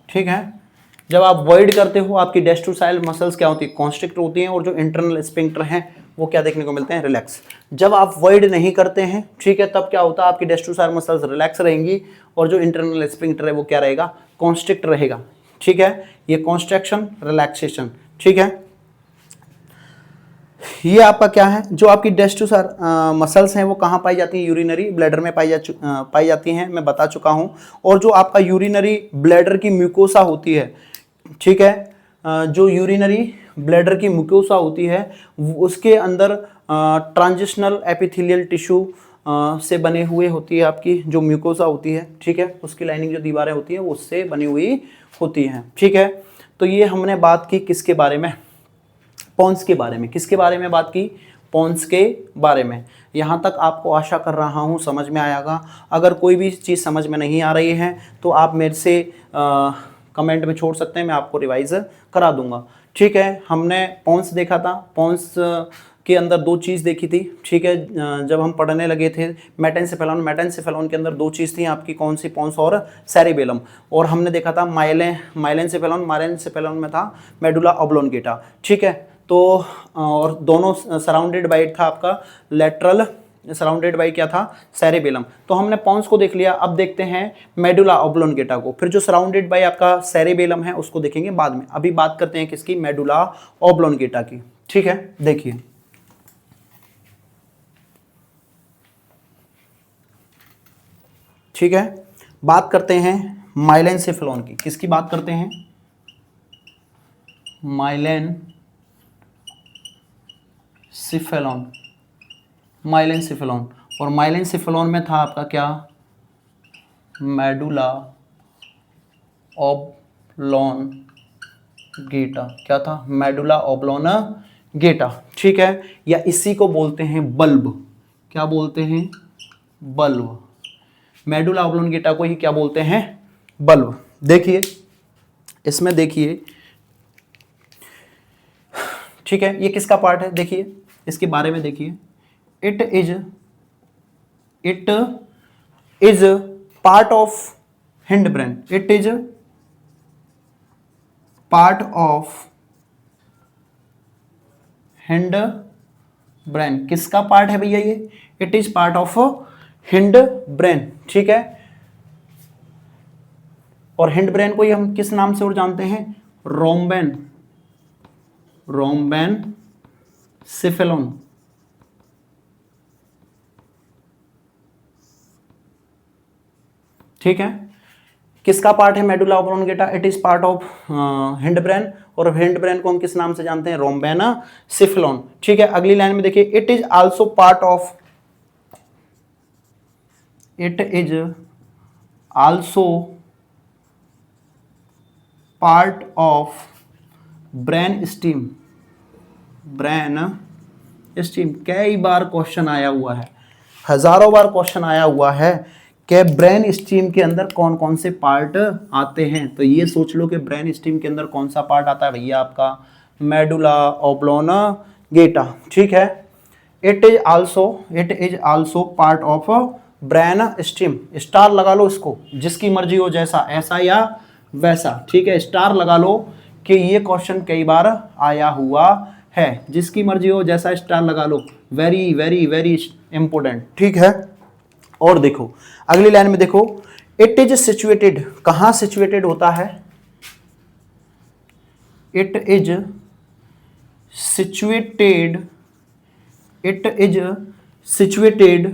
[SPEAKER 1] ठीक है, जब आप वॉइड करते हो, आपकी डेक्स्ट्रोसाइल मसल्स क्या होती है? कॉन्स्ट्रिक्ट होती हैं, और जो इंटरनल स्फिंक्टर हैं वो क्या देखने को मिलते हैं? रिलैक्स। जब आप वॉइड नहीं करते हैं, ठीक है, तब क्या होता है? आपकी डेक्स्ट्रोसाइल मसल्स रिलैक्स रहेंगी, और जो इंटरनल स्फिंक्टर है वो क्या रहेगा? कॉन्स्ट्रिक्ट रहेगा। ठीक है, ये कॉन्स्ट्रक्शन, रिलैक्सेशन। ठीक है, ये आपका क्या है? जो आपकी डेक्स्ट्रोसार मसल्स हैं वो कहाँ पाई जाती हैं? यूरिनरी ब्लैडर में पाई जाती हैं, मैं बता चुका हूँ। और जो आपका यूरिनरी ब्लैडर की म्यूकोसा होती है, ठीक है, जो यूरिनरी ब्लैडर की म्यूकोसा होती है उसके अंदर ट्रांजिशनल एपिथेलियल टिश्यू से बने हुए होती है आपकी जो म्यूकोसा होती है, ठीक है, उसकी लाइनिंग जो दीवारें होती हैं वो उससे बनी हुई होती हैं, ठीक है। तो ये हमने बात की किसके बारे में, पॉन्स के बारे में। किसके बारे में बात की, पॉन्स के बारे में। यहाँ तक आपको आशा कर रहा हूँ समझ में आएगा। अगर कोई भी चीज़ समझ में नहीं आ रही है तो आप मेरे से कमेंट में छोड़ सकते हैं, मैं आपको रिवाइज करा दूंगा, ठीक है। हमने पॉन्स देखा था, पॉन्स के अंदर दो चीज़ देखी थी, ठीक है। जब हम पढ़ने लगे थे मेटेनसेफेलॉन, मेटेनसेफेलॉन के अंदर दो चीज़ थी आपकी, कौन सी, पॉन्स और सेरिबेलम। और हमने देखा था माइलेनसेफेलॉन, माइलेनसेफेलॉन में था मेडुला ऑब्लोंगेटा, ठीक है। तो और दोनों सराउंडेड बाय था आपका लेटरल, सराउंडेड बाय क्या था, सेरिबेलम। तो हमने पॉन्स को देख लिया, अब देखते हैं मेडुला ऑब्लोंगेटा को। फिर जो सराउंडेड बाय आपका सेरिबेलम है उसको देखेंगे बाद में। अभी बात करते हैं किसकी, मेडुला ऑब्लोंगेटा की, ठीक है। देखिए ठीक है, बात करते हैं माइलेनसेफेलॉन की। किसकी बात करते हैं, माइलेनसेफेलॉन, माइलेनसेफेलॉन। और माइलेनसेफेलॉन में था आपका क्या, मेडुला ऑब्लोंगेटा। क्या था, मेडुला ऑब्लोंगेटा, ठीक है। या इसी को बोलते हैं बल्ब। क्या बोलते हैं, बल्ब। मेडुला ऑब्लोंगेटा को ही क्या बोलते हैं, बल्ब। देखिए इसमें देखिए, ठीक है, ये किसका पार्ट है, देखिए इसके बारे में देखिए। It is part of hind brain. It is part of hind brain. किसका पार्ट है भैया ये, it is part of hind brain, ठीक है। और हिंड ब्रेन को ही हम किस नाम से और जानते हैं, रोम्बेन सेफेलॉन, ठीक है। किसका पार्ट है medulla oblongata, it is part of hind brain. और हिंड ब्रेन को हम किस नाम से जानते हैं, रोम्बेना सेफेलॉन, ठीक है। अगली लाइन में देखिए, it is also part of, it is also part of brain steam. Brain steam कई बार क्वेश्चन आया हुआ है, हजारों बार क्वेश्चन आया हुआ है कि ब्रेन स्टीम के अंदर कौन कौन से पार्ट आते हैं। तो ये सोच लो कि ब्रेन स्टीम के अंदर कौन सा पार्ट आता है भैया, आपका मेडुला ऑब्लोंगेटा, ठीक है। It is also part of brain steam. Star लगा लो इसको, जिसकी मर्जी हो, जैसा, ऐसा या वैसा, ठीक है, स्टार लगा लो कि ये क्वेश्चन कई बार आया हुआ है। जिसकी मर्जी हो, जैसा, स्टार लगा लो। वेरी वेरी वेरी इंपोर्टेंट, ठीक है। और देखो अगली लाइन में देखो, इट इज सिचुएटेड, कहां सिचुएटेड होता है, it is situated, it is situated,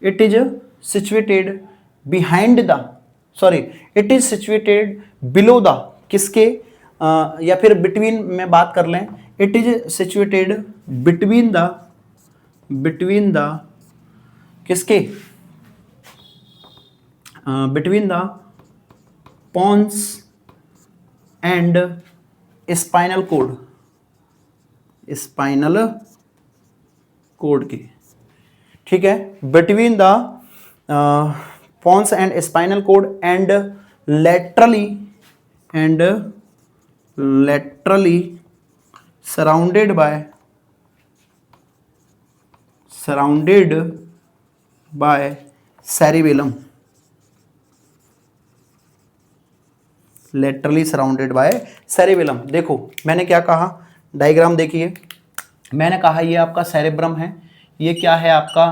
[SPEAKER 1] it is situated behind the, sorry, it is situated below the, किसके, या फिर बिटवीन में बात कर लें, it is situated between the किसके, between the pons and spinal cord, spinal cord के, ठीक है। Between the pons and spinal cord and laterally surrounded by cerebellum, laterally surrounded by cerebellum। देखो मैंने क्या कहा, डायग्राम देखिए, मैंने कहा ये आपका सेरेब्रम है, ये क्या है आपका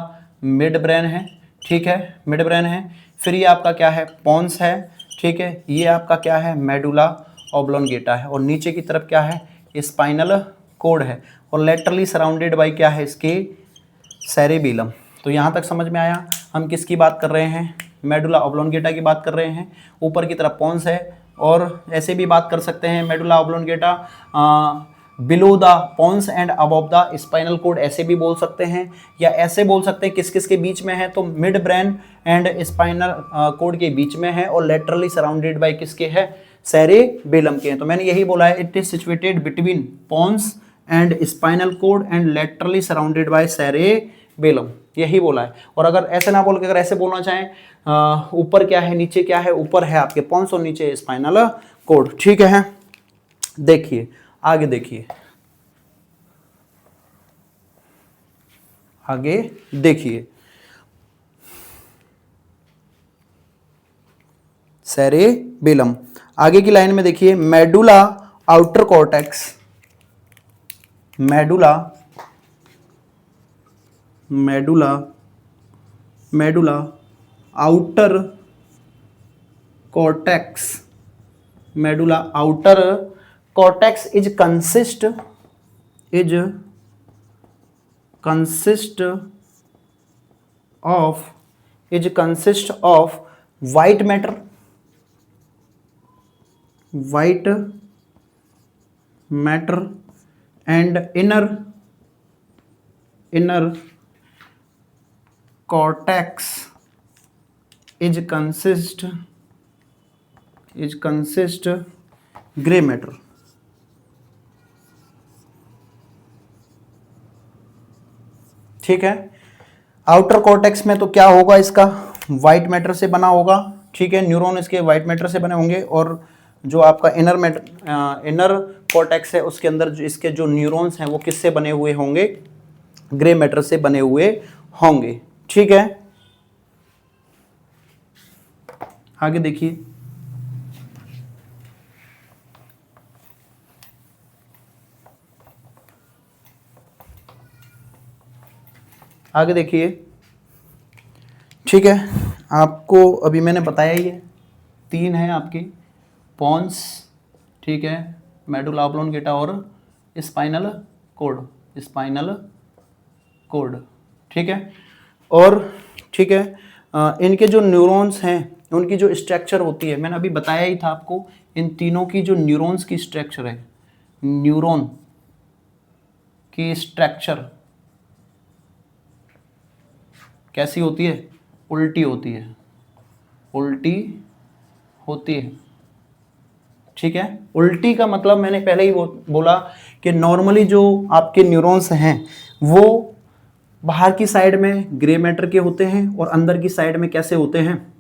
[SPEAKER 1] मिड ब्रेन है, ठीक है, मिड ब्रेन है। फिर ये आपका क्या है, पॉन्स है, ठीक है। ये आपका क्या है, मेडुला ऑब्लोंगेटा है। और नीचे की तरफ क्या है, स्पाइनल कोड है। और लेटरली सराउंडेड बाय क्या है, इसके सेरेबेलम। तो यहाँ तक समझ में आया। हम किसकी बात कर रहे हैं, मेडुला ऑब्लोंगेटा की बात कर रहे हैं। ऊपर की तरफ पॉन्स है, और ऐसे भी बात कर सकते हैं medulla oblongata below the pons and above the spinal cord, ऐसे भी बोल सकते हैं। या ऐसे बोल सकते हैं किस किस के बीच में है, तो mid brain and spinal cord के बीच में है, और लेटरली सराउंडेड बाय किसके है, सेरेबेलम के हैं। तो मैंने यही बोला है, it is situated between pons and spinal cord and laterally surrounded by cerebellum, यही बोला है। और अगर ऐसे ना बोल के अगर ऐसे बोलना चाहें ऊपर क्या है नीचे क्या है, ऊपर है आपके पोन्स और नीचे स्पाइनल कोड, ठीक है। देखिए आगे, देखिए आगे, देखिए सेरेबेलम, आगे की लाइन में देखिए medulla outer cortex, medulla outer cortex, medulla outer cortex is consist of white matter and inner cortex is consist gray matter। ठीक है, आउटर कॉर्टेक्स में तो क्या होगा, इसका व्हाइट मैटर से बना होगा, ठीक है, न्यूरॉन इसके व्हाइट मैटर से बने होंगे, और जो आपका इनर कॉर्टेक्स है उसके अंदर जो इसके जो न्यूरॉन्स हैं वो किससे बने हुए होंगे, ग्रे मैटर से बने हुए होंगे, ठीक है। आगे देखिए, आगे देखिए, ठीक है, आपको अभी मैंने बताया ही है, 3 है आपके पोन्स, ठीक है, मेडुला ऑब्लोंगेटा और स्पाइनल कोड, ठीक है। और ठीक है, इनके जो न्यूरॉन्स हैं उनकी जो स्ट्रक्चर होती है, मैंने अभी बताया ही था आपको, इन तीनों की जो न्यूरॉन्स की स्ट्रक्चर है, न्यूरॉन की स्ट्रक्चर कैसी होती है, उल्टी होती है, ठीक है। उल्टी का मतलब मैंने पहले ही बोला कि नॉर्मली जो आपके न्यूरॉन्स हैं वो बाहर की साइड में ग्रे मैटर के होते हैं और अंदर की साइड में कैसे होते हैं,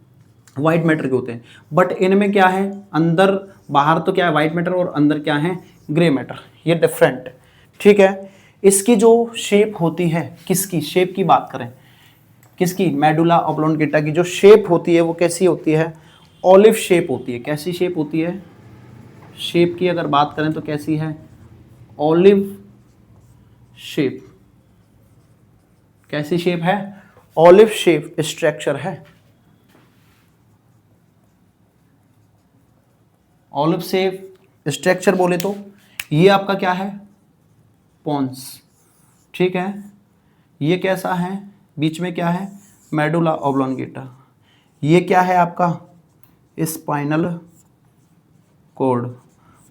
[SPEAKER 1] वाइट मैटर के होते हैं। बट इनमें क्या है, अंदर बाहर तो क्या है वाइट मैटर और अंदर क्या है ग्रे मैटर, ये डिफरेंट, ठीक है। इसकी जो शेप होती है, किसकी शेप की बात करें, किसकी, मेडुला ऑब्लोंगेटा की जो शेप होती है वो कैसी होती है, ऑलिव शेप होती है। कैसी शेप होती है, शेप की अगर बात करें तो कैसी है, ऑलिव शेप। कैसी शेप है, ऑलिव शेप स्ट्रक्चर है, ऑलिव शेप स्ट्रक्चर बोले तो ये आपका क्या है, पोन्स, ठीक है। ये कैसा है, बीच में क्या है, मेडुला ऑब्लोंगेटा। ये क्या है आपका, स्पाइनल कोड,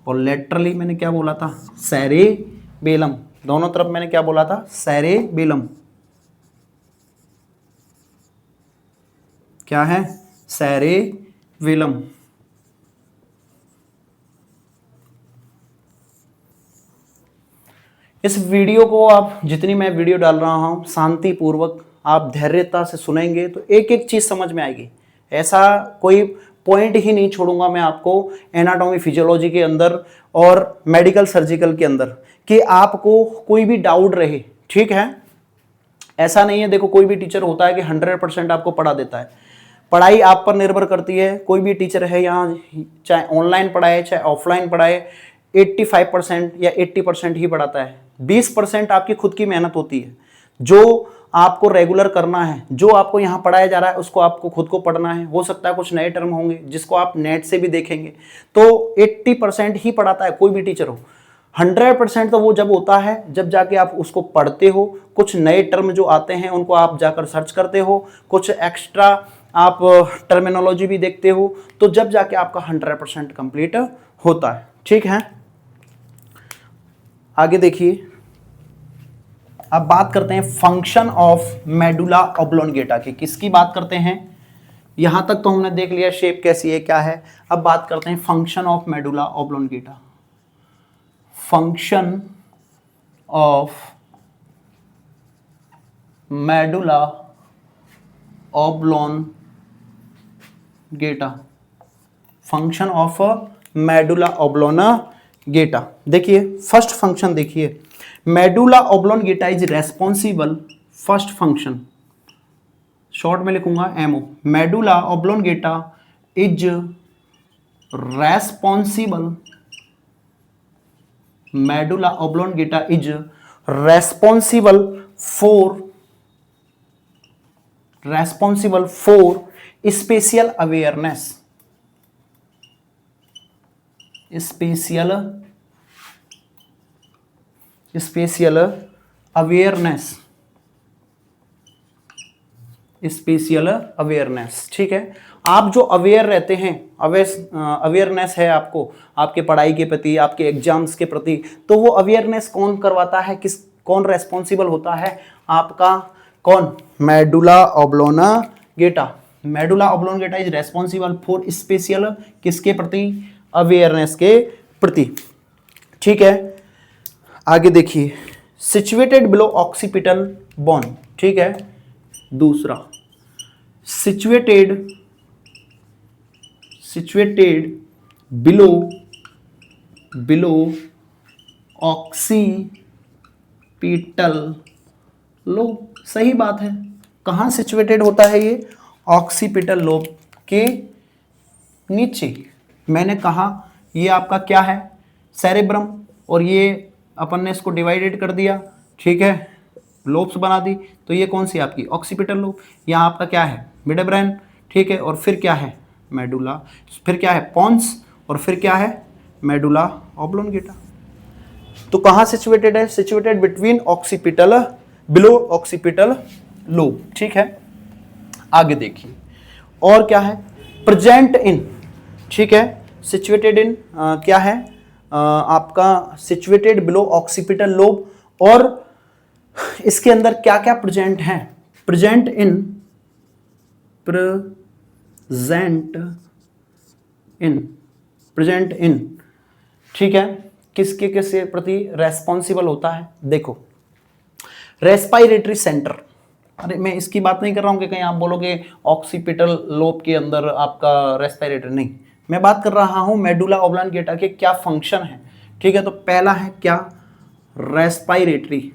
[SPEAKER 1] और लेटरली मैंने क्या बोला था, सेरेबेलम। दोनों तरफ मैंने क्या बोला था, सेरेबेलम। क्या है, सेरेबेलम। इस वीडियो को आप, जितनी मैं वीडियो डाल रहा हूँ, शांति पूर्वक आप धैर्यता से सुनेंगे तो एक एक चीज़ समझ में आएगी। ऐसा कोई पॉइंट ही नहीं छोड़ूंगा मैं आपको एनाटॉमी फिजियोलॉजी के अंदर और मेडिकल सर्जिकल के अंदर कि आपको कोई भी डाउट रहे, ठीक है। ऐसा नहीं है, देखो कोई भी टीचर होता है कि 100% आपको पढ़ा देता है। पढ़ाई आप पर निर्भर करती है। कोई भी टीचर है यहाँ, चाहे ऑनलाइन पढ़ाए चाहे ऑफलाइन पढ़ाए, 85% या 80% ही पढ़ाता है। 20% आपकी खुद की मेहनत होती है, जो आपको रेगुलर करना है। जो आपको यहाँ पढ़ाया जा रहा है उसको आपको खुद को पढ़ना है। हो सकता है कुछ नए टर्म होंगे जिसको आप नेट से भी देखेंगे, तो 80% ही पढ़ाता है कोई भी टीचर हो। 100% तो वो जब होता है जब जाके आप उसको पढ़ते हो, कुछ नए टर्म जो आते हैं उनको आप जाकर सर्च करते हो, कुछ एक्स्ट्रा आप टर्मिनोलॉजी भी देखते हो, तो जब जाके आपका 100% कंप्लीट होता है। ठीक है, आगे देखिए, अब बात करते हैं फंक्शन ऑफ मेडुला ऑब्लोंगेटा की। किसकी बात करते हैं? यहां तक तो हमने देख लिया शेप कैसी है क्या है। अब बात करते हैं function of medulla oblongata. Function of medulla oblongata, function of medulla oblongata. देखिए फर्स्ट फंक्शन देखिए, medulla oblongata is responsible, first function short में लिखूंगा MO, medulla oblongata is responsible, medulla oblongata is responsible for special awareness, special awareness, special awareness. ठीक है, आप जो aware रहते हैं, अवेयरनेस है आपको आपके पढ़ाई के प्रति, आपके एग्जाम्स के प्रति, तो वो अवेयरनेस कौन करवाता है, कौन रेस्पॉन्सिबल होता है? आपका कौन? Medulla oblongata. Medulla oblongata is responsible for special, किसके प्रति? अवेयरनेस के प्रति। ठीक है, आगे देखिए, सिचुएटेड बिलो ऑक्सीपिटल बोन। ठीक है, दूसरा सिचुएटेड बिलो ऑक्सीपिटल लोब। सही बात है, कहाँ सिचुएटेड होता है ये? ऑक्सीपिटल लोब के नीचे। मैंने कहा ये आपका क्या है? सेरेब्रम, और ये अपन ने इसको डिवाइडेड कर दिया। ठीक है, लोब्स बना दी, तो ये कौन सी आपकी? Occipital lobe. यहाँ आपका क्या है? Mid brain. ठीक है, और फिर क्या है? मेडुला, फिर क्या है? पॉन्स, और फिर क्या है? Medulla oblongata. तो कहाँ सिचुएटेड है? Situated between occipital, below occipital lobe. ठीक है, आगे देखिए और क्या है? Present in. ठीक है, सिचुएटेड इन क्या है? आपका सिचुएटेड बिलो ऑक्सीपिटल लोब, और इसके अंदर क्या क्या प्रेजेंट है? Present in. ठीक है, किसके किसके प्रति रेस्पॉन्सिबल होता है? देखो, रेस्पिरेटरी सेंटर। अरे मैं इसकी बात नहीं कर रहा हूं कि कहीं आप बोलोगे ऑक्सीपिटल लोब के अंदर आपका रेस्पिरेटरी, नहीं, मैं बात कर रहा हूं मेडुला ऑब्लोंगेटा के क्या फंक्शन है। ठीक है, तो पहला है क्या? Respiratory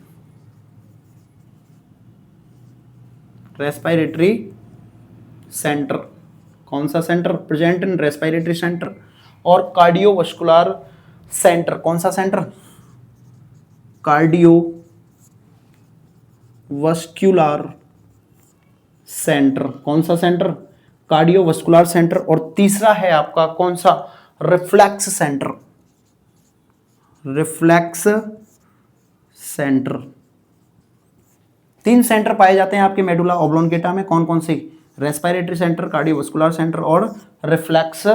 [SPEAKER 1] centre. कौन सा centre? Present in respiratory centre. और कार्डियोवास्कुलर सेंटर। कौन सा सेंटर? Cardiovascular centre. कौन सा सेंटर? Cardiovascular centre. और तीसरा है आपका कौन सा? Reflex centre. Reflex centre. 3 centre पाए जाते हैं आपके मेडुला ऑब्लोंगेटा में। कौन कौन से? रेस्पिरेटरी सेंटर, कार्डियोवास्कुलर सेंटर और रिफ्लेक्स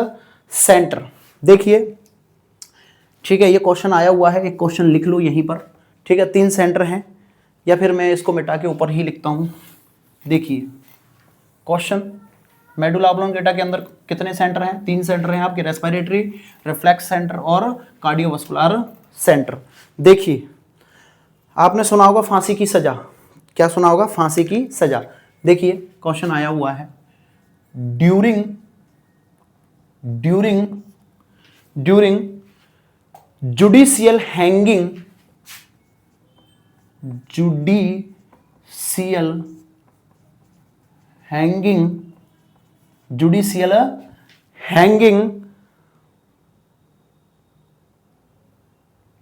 [SPEAKER 1] सेंटर। देखिए, ठीक है, ये क्वेश्चन आया हुआ है, एक क्वेश्चन लिख लो यहीं पर। ठीक है, 3 सेंटर हैं, या फिर मैं इसको मिटा के ऊपर ही लिखता हूं। देखिए क्वेश्चन, मेडुला ऑब्लोंगेटा के अंदर कितने सेंटर हैं? 3 सेंटर हैं आपके, रेस्पिरेटरी, रिफ्लेक्स सेंटर और कार्डियोवास्कुलर सेंटर। देखिए, आपने सुना होगा फांसी की सजा। क्या सुना होगा? फांसी की सजा। देखिए क्वेश्चन आया हुआ है, during judicial hanging, judicial hanging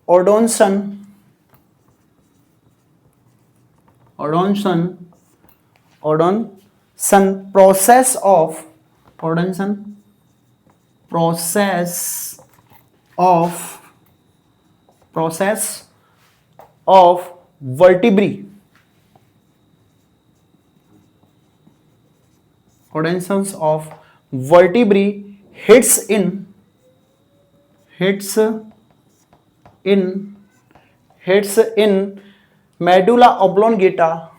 [SPEAKER 1] ऑर्डोनसन process of vertebrae caudensons of vertebrae hits in medulla oblongata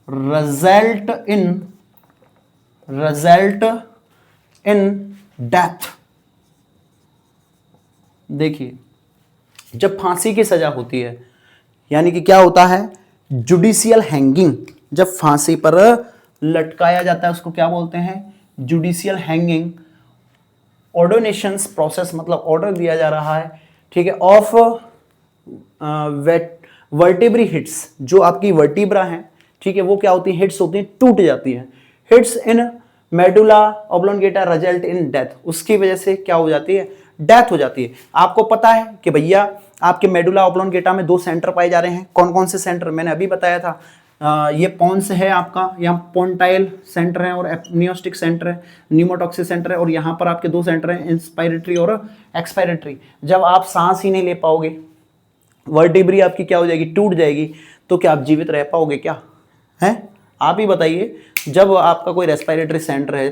[SPEAKER 1] result in death. देखिए, जब फांसी की सजा होती है, यानी कि क्या होता है, जुडिशियल हैंगिंग, जब फांसी पर लटकाया जाता है उसको क्या बोलते हैं, जुडिशियल हैंगिंग। ऑर्डिनेशंस प्रोसेस मतलब ऑर्डर दिया जा रहा है, ठीक है, ऑफ वर्टिब्री हिट्स, जो आपकी वर्टिब्रा है, ठीक है, वो क्या होती है, हिट्स होती है, टूट जाती है। Hits in medulla oblongata result in death, उसकी वजह से क्या हो जाती है, डेथ हो जाती है। आपको पता है कि भैया आपके मेडुला ऑब्लोंगेटा में 2 सेंटर पाए जा रहे हैं, कौन कौन से सेंटर, मैंने अभी बताया था। ये पॉन्स है आपका, यहाँ पोन्टाइल सेंटर है और एपनियोस्टिक सेंटर है, न्यूमोटॉक्सिक सेंटर है, और यहाँ पर आपके 2 सेंटर हैं, इंस्पायरेटरी और एक्सपायरेटरी। जब आप सांस ही नहीं ले पाओगे, वर्टिब्री आपकी क्या हो जाएगी, टूट जाएगी, तो क्या आप जीवित रह पाओगे क्या, हैं? आप ही बताइए। जब आपका कोई रेस्पिरेटरी सेंटर है,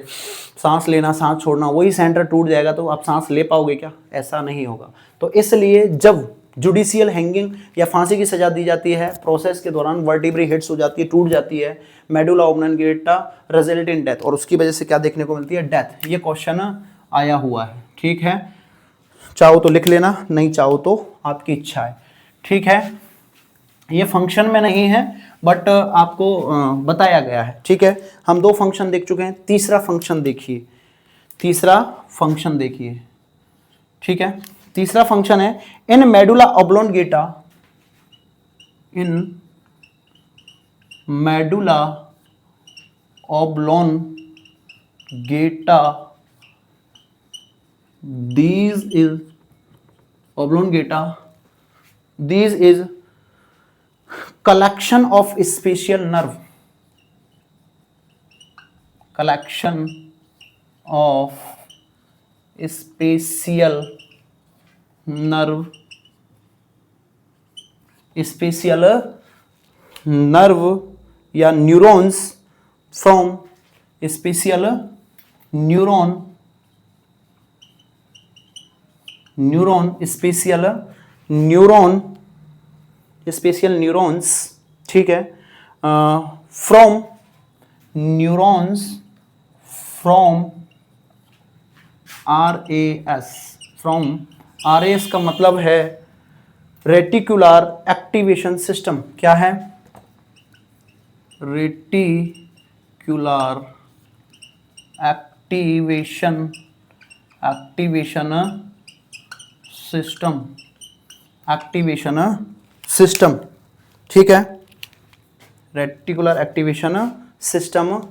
[SPEAKER 1] सांस लेना सांस छोड़ना, वही सेंटर टूट जाएगा तो आप सांस ले पाओगे क्या, ऐसा नहीं होगा। तो इसलिए जब जुडिशियल हैंगिंग या फांसी की सजा दी जाती है, प्रोसेस के दौरान वर्टिब्री हिट्स हो जाती है, टूट जाती है, medulla oblongata result in death, और उसकी वजह से क्या देखने को मिलती है, डेथ। ये क्वेश्चन आया हुआ है, ठीक है, चाहो तो लिख लेना, नहीं चाहो तो आपकी इच्छा है, ठीक है। ये फंक्शन में नहीं है बट आपको बताया गया है, ठीक है। हम 2 फंक्शन देख चुके हैं, तीसरा फंक्शन देखिए, ठीक है। तीसरा फंक्शन है in medulla oblongata, these is collection of spatial nerve, spatial nerve या neurons from special special neurons, ठीक है, फ्रॉम RAS का मतलब है रेटिकुलर एक्टिवेशन सिस्टम। क्या है, रेटिकुलर एक्टिवेशन सिस्टम, ठीक है, रेटिकुलर एक्टिवेशन सिस्टम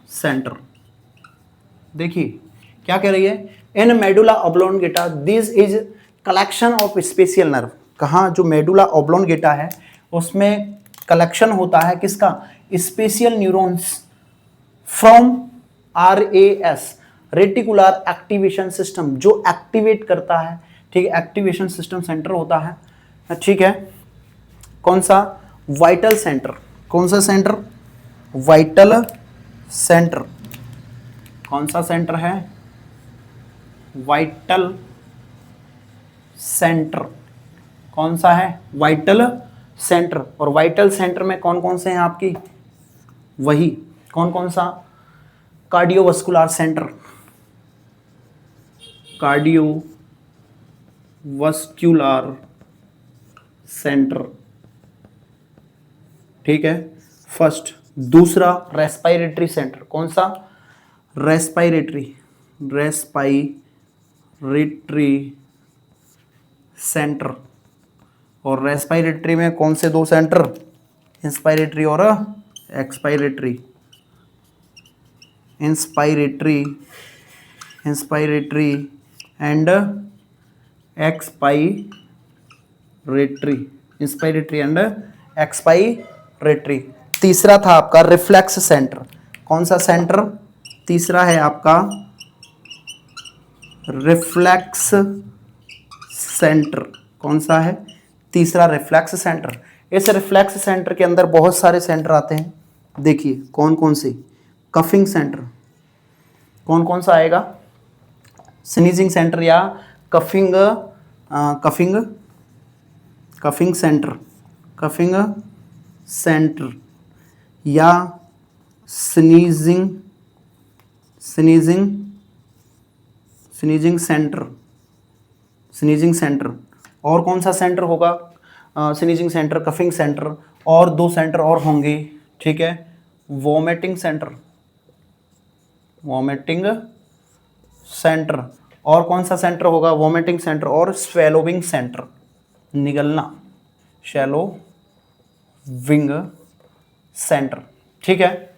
[SPEAKER 1] सेंटर। देखिए क्या कह रही है, in medulla oblongata this is collection of special nerve. कहाँ, जो मेडुला ऑब्लोंगेटा है उसमें कलेक्शन होता है किसका, special neurons from RAS, reticular activation system, जो एक्टिवेट करता है, ठीक है, एक्टिवेशन सिस्टम सेंटर होता है, ठीक है। कौन सा, वाइटल सेंटर, कौन सा सेंटर, वाइटल सेंटर, कौन सा सेंटर है, वाइटल सेंटर, कौन सा है, वाइटल सेंटर। और वाइटल सेंटर में कौन कौन से हैं आपकी, वही कौन कौन सा, कार्डियोवास्कुलर सेंटर, कार्डियोवास्कुलर सेंटर, ठीक है, फर्स्ट। दूसरा रेस्पिरेटरी सेंटर, कौन सा, रेस्पिरेटरी सेंटर। और रेस्पिरेटरी में कौन से 2 सेंटर, इंस्पायरेटरी और एक्सपायरेटरी, इंस्पायरेटरी एंड एक्सपायरेटरी। तीसरा था आपका रिफ्लेक्स सेंटर, कौन सा सेंटर, तीसरा है आपका रिफ्लेक्स सेंटर, कौन सा है, तीसरा रिफ्लेक्स सेंटर। इस रिफ्लेक्स सेंटर के अंदर बहुत सारे सेंटर आते हैं। देखिए कौन कौन से, कफिंग सेंटर, कौन कौन सा आएगा, स्नीजिंग सेंटर या coughing coughing coughing centre, coughing centre या sneezing sneezing sneezing centre, sneezing centre. और कौन सा सेंटर होगा, स्नीजिंग सेंटर, कफिंग सेंटर, और दो सेंटर और होंगे, ठीक है, वोमिटिंग सेंटर, वोमिटिंग सेंटर, और कौन सा सेंटर होगा, वोमिटिंग सेंटर और स्वेलोविंग सेंटर, निगलना, शैलो विंग सेंटर, ठीक है।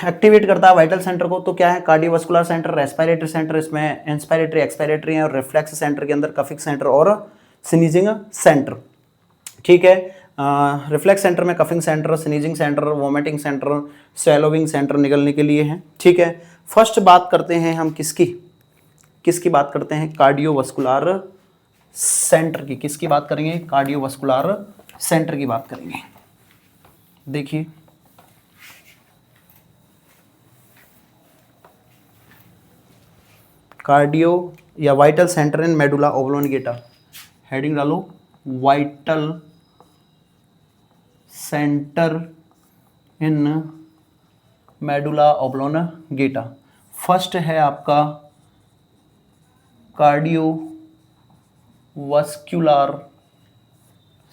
[SPEAKER 1] एक्टिवेट करता है वाइटल सेंटर को, तो क्या है, कार्डियोवास्कुलर सेंटर, रेस्पिरेटरी सेंटर, इसमें इंस्पिरेटरी एक्सपिरेटरी है, और रिफ्लेक्स सेंटर के अंदर कफिक सेंटर और स्नीजिंग सेंटर, ठीक है। रिफ्लेक्स सेंटर में coughing centre, sneezing centre, vomiting centre, swallowing centre निकलने के लिए हैं, ठीक है। फर्स्ट बात करते हैं हम किसकी बात करते हैं, कार्डियोवास्कुलर सेंटर की। किसकी बात करेंगे, कार्डियोवास्कुलर सेंटर की बात करेंगे। देखिए कार्डियो या वाइटल सेंटर इन मेडुला ओब्लोंगेटा, हेडिंग डालो, वाइटल सेंटर इन मेडुला ओब्लोंगेटा। फर्स्ट है आपका कार्डियोवास्कुलर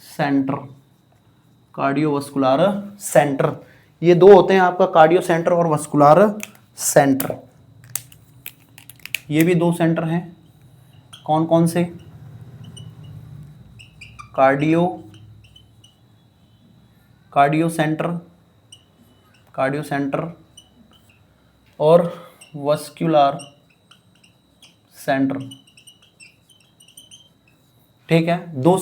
[SPEAKER 1] सेंटर, कार्डियोवास्कुलर सेंटर, ये दो होते हैं आपका, कार्डियो सेंटर और वास्कुलर सेंटर। ये भी दो सेंटर हैं, कौन कौन से, कार्डियो सेंटर और वास्कुलर सेंटर, ठीक है। दो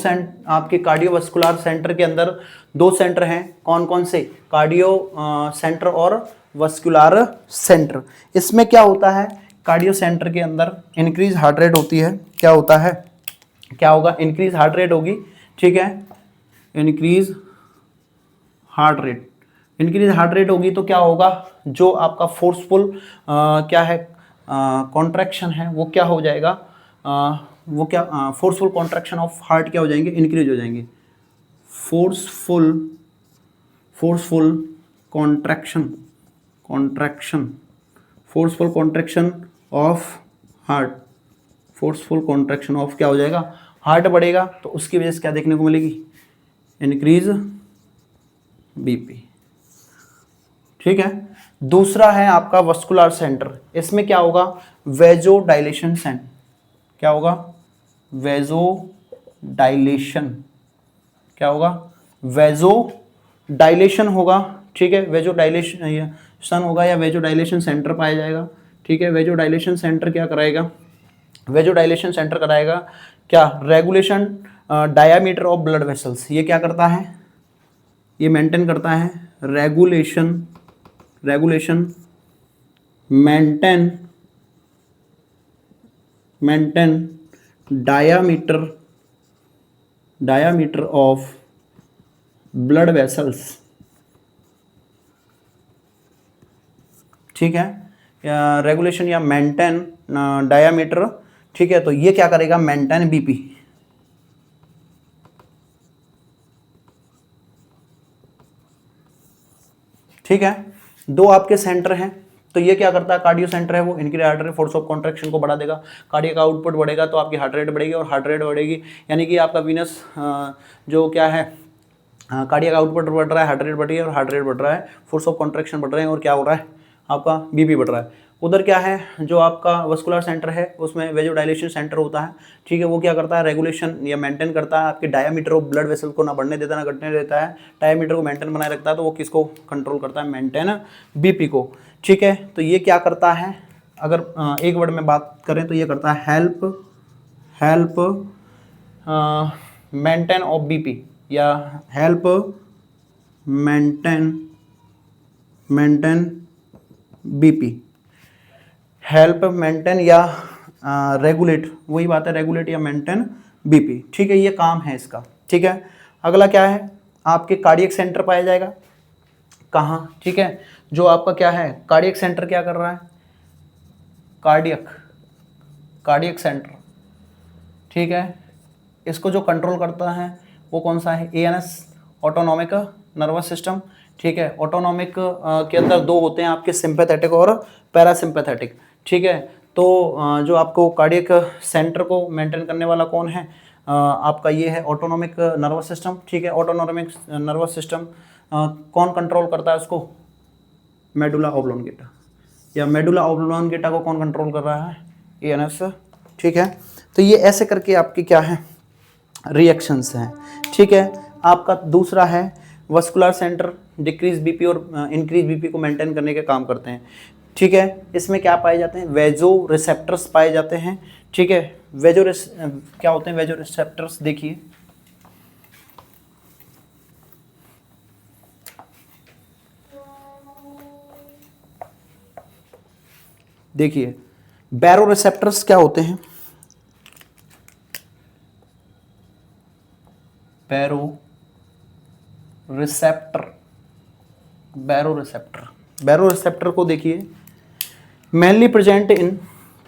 [SPEAKER 1] आपके कार्डियोवास्कुलर सेंटर के अंदर दो सेंटर हैं, कौन कौन से, कार्डियो सेंटर और वास्कुलर सेंटर। इसमें क्या होता है, कार्डियो सेंटर के अंदर इंक्रीज हार्ट रेट होती है, क्या होता है, क्या होगा, इंक्रीज हार्ट रेट होगी, ठीक है, increase heart rate, increase heart rate होगी तो क्या होगा, जो आपका फोर्सफुल क्या है, कॉन्ट्रैक्शन है, वो क्या हो जाएगा, वो क्या, फोर्सफुल कॉन्ट्रैक्शन ऑफ हार्ट क्या हो जाएंगे, इंक्रीज हो जाएंगे, forceful contraction of heart, forceful contraction of क्या हो जाएगा, हार्ट बढ़ेगा, तो उसकी वजह से क्या देखने को मिलेगी, इंक्रीज बीपी, ठीक है। दूसरा है आपका वास्कुलर सेंटर, इसमें क्या होगा, वेजो डायलेशन सेंटर, क्या होगा, वेजो डायलेशन, क्या होगा, वेजो डायलेशन होगा, ठीक है, वेजो डायलेशन होगा या वेजो डायलेशन सेंटर पाया जाएगा, ठीक है। वेजो डायलेशन सेंटर क्या कराएगा, वेजो डायलेशन सेंटर कराएगा क्या, regulation diameter of blood vessels, ये क्या करता है, ये मेंटेन करता है, regulation maintain diameter of blood vessels, ठीक है, रेगुलेशन या मेंटेन डायामीटर, ठीक है। तो ये क्या करेगा, मेंटेन बीपी, ठीक है। दो आपके सेंटर हैं, तो ये क्या करता है, कार्डियो सेंटर है वो increase heart rate, force of contraction को बढ़ा देगा, कार्डियक आउटपुट बढ़ेगा तो आपकी हार्ट रेट बढ़ेगी, और हार्ट रेट बढ़ेगी यानी कि आपका वीनस जो क्या है, कार्डियक आउटपुट बढ़ रहा है, हार्ट रेट बढ़ रही है, और हार्ट रेट बढ़ रहा है, फोर्स ऑफ कॉन्ट्रैक्शन बढ़ रहे हैं, और क्या हो रहा है, आपका बीपी बढ़ रहा है। उधर क्या है, जो आपका वास्कुलर सेंटर है उसमें वेजोडाइलेशन सेंटर होता है, ठीक है, वो क्या करता है, रेगुलेशन या मेंटेन करता है, आपके डायामीटर ऑफ ब्लड वेसल को ना बढ़ने देता ना घटने देता है, डायामीटर को मेंटेन बनाए रखता है, तो वो किसको कंट्रोल करता है, मेंटेन बीपी को, ठीक है। तो ये क्या करता है, अगर एक वर्ड में बात करें तो ये करता है हेल्प मेंटेन ऑफ बीपी, या help maintain BP, help maintain या रेगुलेट, वही बात है, रेगुलेट या मेंटेन बीपी, ठीक है, ये काम है इसका, ठीक है। अगला क्या है, आपके कार्डियक सेंटर पाया जाएगा कहाँ, ठीक है, जो आपका क्या है कार्डियक सेंटर क्या कर रहा है, कार्डियक सेंटर, ठीक है, इसको जो कंट्रोल करता है वो कौन सा है, एएनएस, ऑटोनॉमिक नर्वस सिस्टम, ठीक है। ऑटोनॉमिक के अंदर दो होते हैं आपके, सिंपैथेटिक और पैरासिम्पैथेटिक, ठीक है। तो जो आपको कार्डियक सेंटर को मेंटेन करने वाला कौन है, आपका ये है ऑटोनॉमिक नर्वस सिस्टम, ठीक है। ऑटोनॉमिक नर्वस सिस्टम कौन कंट्रोल करता है उसको, मेडुला ऑब्लोंगेटा, या मेडुला ऑब्लोंगेटा को कौन कंट्रोल कर रहा है, एएनएस, ठीक है। तो ये ऐसे करके आपकी क्या है रिएक्शंस हैं, ठीक है। आपका दूसरा है वस्कुलर सेंटर, डिक्रीज बीपी और इंक्रीज बीपी को मेंटेन करने के काम करते हैं, ठीक है। इसमें क्या पाए जाते हैं, वेजो रिसेप्टर्स पाए जाते हैं, ठीक है। क्या होते हैं वेजो रिसेप्टर्स, देखिए देखिए बैरो रिसेप्टर्स क्या होते हैं, बैरो रिसेप्टर को देखिए मेनली प्रेजेंट इन,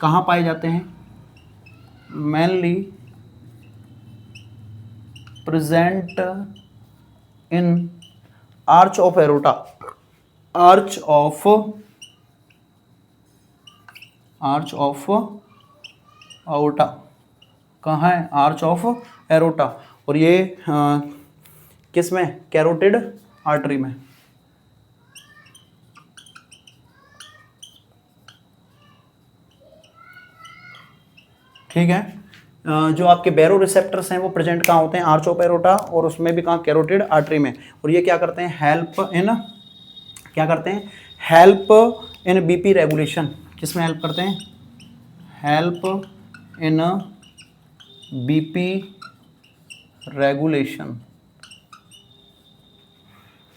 [SPEAKER 1] कहाँ पाए जाते हैं, mainly present in arch of aorta, arch of outta, कहाँ है, आर्च ऑफ एरोटा, और ये किस में, कैरोटिड आर्टरी में, ठीक है। जो आपके बैरो रिसेप्टर्स हैं वो प्रेजेंट कहाँ होते हैं, आर्च ऑफ एरोटा, और उसमें भी कहाँ, कैरोटिड आर्टरी में, और ये क्या करते हैं, हेल्प इन बीपी रेगुलेशन, किसमें हेल्प करते हैं, help in BP regulation,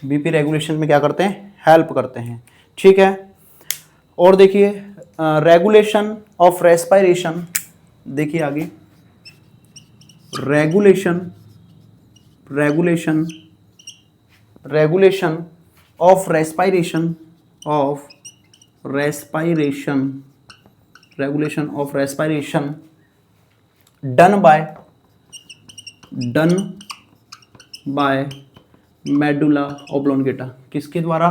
[SPEAKER 1] BP regulation में क्या करते हैं, हेल्प करते हैं, ठीक है। और देखिए रेगुलेशन ऑफ रेस्पिरेशन, देखिए आगे regulation of respiration, regulation of respiration done by medulla oblongata, किसके द्वारा,